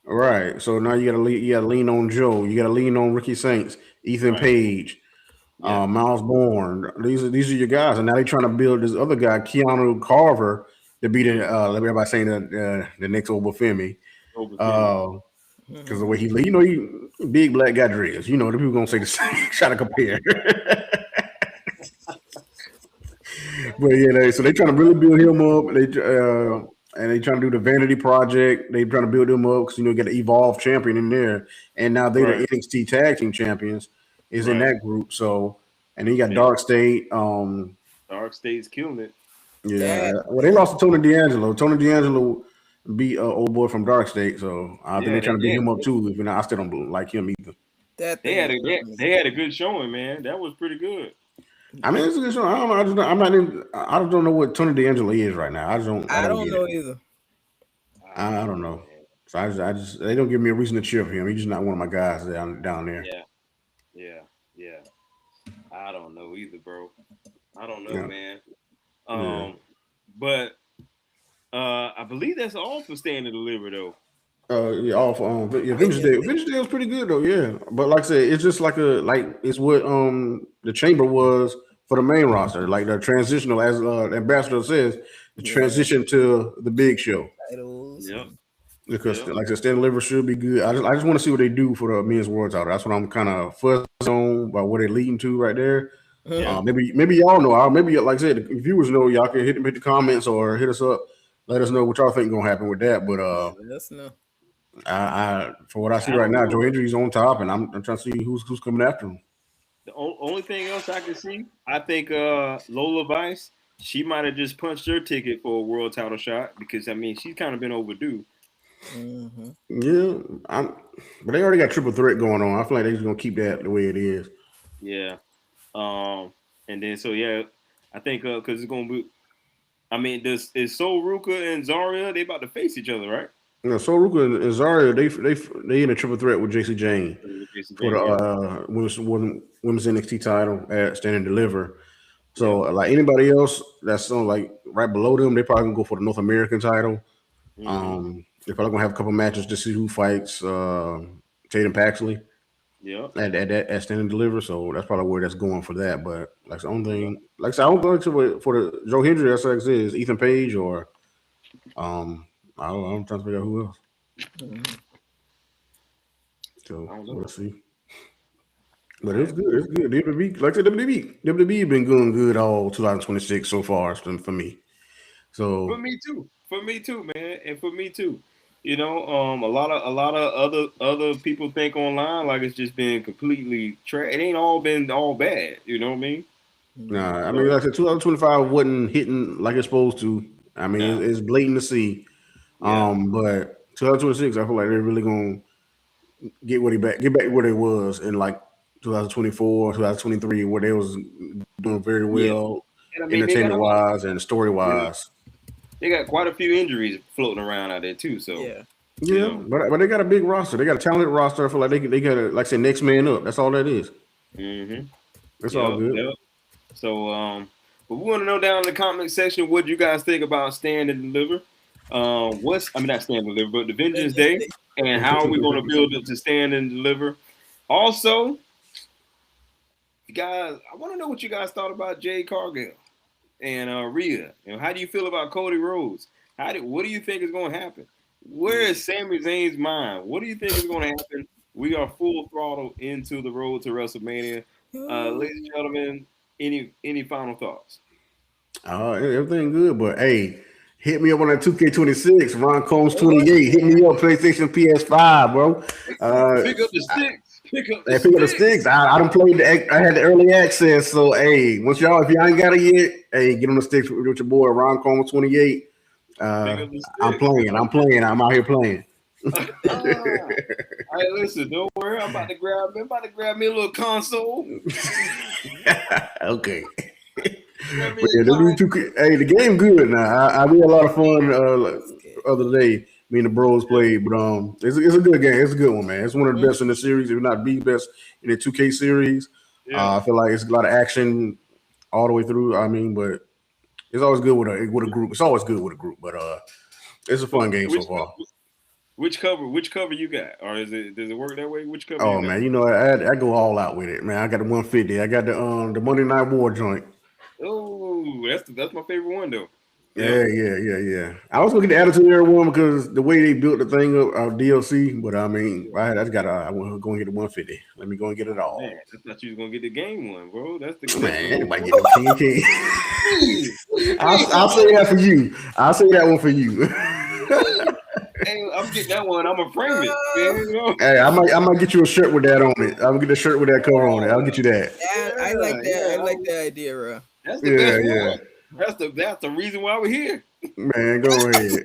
Right. So now you gotta lean on Joe. You gotta lean on Ricky Saints, Ethan Page, Miles Bourne. These are your guys, and now they're trying to build this other guy, Keanu Carver, to be the everybody saying the next Obafemi. Because the way he big black guy dreads. You know, the people gonna say the same, try to compare. But yeah, so they trying to really build him up. And they trying to do the Vanity Project. They trying to build him up because get an Evolve champion in there, and now they're the NXT Tag Team Champions is in that group. So, and then you got Dark State. Dark State's killing it. Yeah, well, they lost to Tony D'Angelo. Tony D'Angelo beat old boy from Dark State, so I think they're trying to beat him up too. Even I still don't like him either. They had a good showing, man. That was pretty good. I mean, it's a good show. I don't know. I just don't know what Tony D'Angelo is right now. I don't know either. I don't know. So I just they don't give me a reason to cheer for him. He's just not one of my guys down there. Yeah. I don't know either, bro. I don't know, man. But I believe that's all for Stand and Deliver, though. Vintage Day. Vintage Day was pretty good though, yeah. But like I said, it's just it's what the chamber was for the main roster, like the transitional, as the ambassador says, the transition to the big show. Yep. Because like I said, Stand Deliver should be good. I just want to see what they do for the men's world title. That's what I'm kind of fuzzed on by what they're leading to right there. Maybe y'all know. Maybe like I said, if viewers know, y'all can hit the comments or hit us up. Let us know what y'all think gonna happen with that. But let us know. I for what I see right now, Joe Hendry's on top, and I'm trying to see who's coming after him. The only thing else I can see, I think Lola Vice, she might have just punched her ticket for a world title shot because I mean she's kind of been overdue. Mm-hmm. Yeah, but they already got triple threat going on. I feel like they're just gonna keep that the way it is. Yeah, and then I think because it's gonna be. I mean, is Sol Ruka and Zarya they about to face each other, right? No, Sol Ruka and Zarya they in a triple threat with JC Jane for the women's NXT title at Stand and Deliver. So like anybody else that's like right below them, they probably gonna go for the North American title. Mm-hmm. They're probably gonna have a couple matches to see who fights Jade and Paxley. Yeah, at Stand and Deliver. So that's probably where that's going for that. But like the only thing, like I said, I don't go to for the Joe Hendry. That's like I said, is Ethan Page or I don't know. I'm trying to figure out who else. So we'll see. But it's good. It's good. WWE, like I said, WWE been going good all 2026 so far for me. So for me too, man, and for me too. You know, a lot of other people think online like it's just been completely trash. It ain't all been all bad. You know what I mean? Nah, I mean, like I said, 2025 wasn't hitting like it's supposed to. I mean, it's blatant to see. But 2026, I feel like they're really gonna get back where they was in like 2024, 2023, where they was doing very well, entertainment wise and story wise. They got quite a few injuries floating around out there too. So but they got a big roster. They got a talented roster. I feel like they got to, like I said, next man up. That's all that is. Mm-hmm. That's all good. Yep. So, but we want to know down in the comment section what you guys think about Stand and Deliver. Not Stand and Deliver, but the Vengeance Day, and how are we going to build it to Stand and Deliver? Also, guys, I want to know what you guys thought about Jade Cargill and Rhea. How do you feel about Cody Rhodes? What do you think is going to happen? Where is Sami Zayn's mind? What do you think is going to happen? We are full throttle into the road to WrestleMania. Ladies and gentlemen, any final thoughts? Everything good, but hey, hit me up on that 2K26, Ron Combs 28. Hit me up, PlayStation PS5, bro. Pick up the sticks. Pick up Hey, pick up the sticks. I done played I had the early access. So hey, if y'all ain't got it yet, hey, get on the sticks with your boy Ron Coleman 28. Pick up the I'm sticks. playing. I'm out here playing. Hey, listen, don't worry. I'm about to grab me a little console. Okay. Grab me But yeah, a console. hey, the game good now. We had a lot of fun other day. Me and the bros played, but it's a good game. It's a good one, man. It's one of the best in the series, if not the best in the 2K series. Yeah. I feel like it's a lot of action all the way through. I mean, but it's always good with a group. It's always good with a group, but it's a fun game so far. Which cover you got? Or does it work that way? Which cover you Oh got? man, you know I go all out with it, man. I got the 150. I got the Monday Night War joint. Oh, that's my favorite one though. Yeah. Yeah. I was looking at the Attitude Era one because the way they built the thing up, DLC. But I mean, I just got. I want to go and get the 150. Let me go and get it Man, all. I thought you was gonna get the game one, bro. That's Man, the anybody get no King King? what you I'll say that for you. I'll say that one for you. Hey, I'm getting that one. I'm gonna frame it, man. You know? Hey, I might get you a shirt with that on it. I'm gonna get a shirt with that cover on it. I'll get you that. I like that. I Yeah. like that idea, bro. That's the best Yeah. one. That's the reason why we're here. Man, go ahead.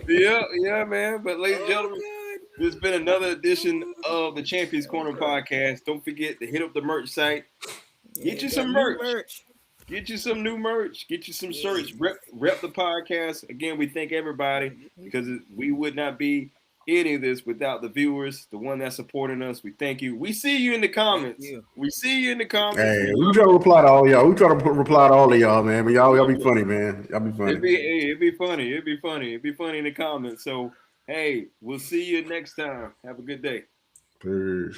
Yeah, man. But ladies and gentlemen, this has been another edition of the Champions Corner podcast. Don't forget to hit up the merch site. Get you some merch. Get you some new merch. Get you some shirts. Rep the podcast. Again, we thank everybody because we would not be any of this without the viewers, the one that's supporting us. We thank you. We see you in the comments. We see you in the comments. Hey, we try to reply to all y'all. We try to reply to all of y'all, man. But y'all be funny, man. Y'all be funny. It'd be funny. It'd be funny in the comments. So, hey, we'll see you next time. Have a good day. Peace.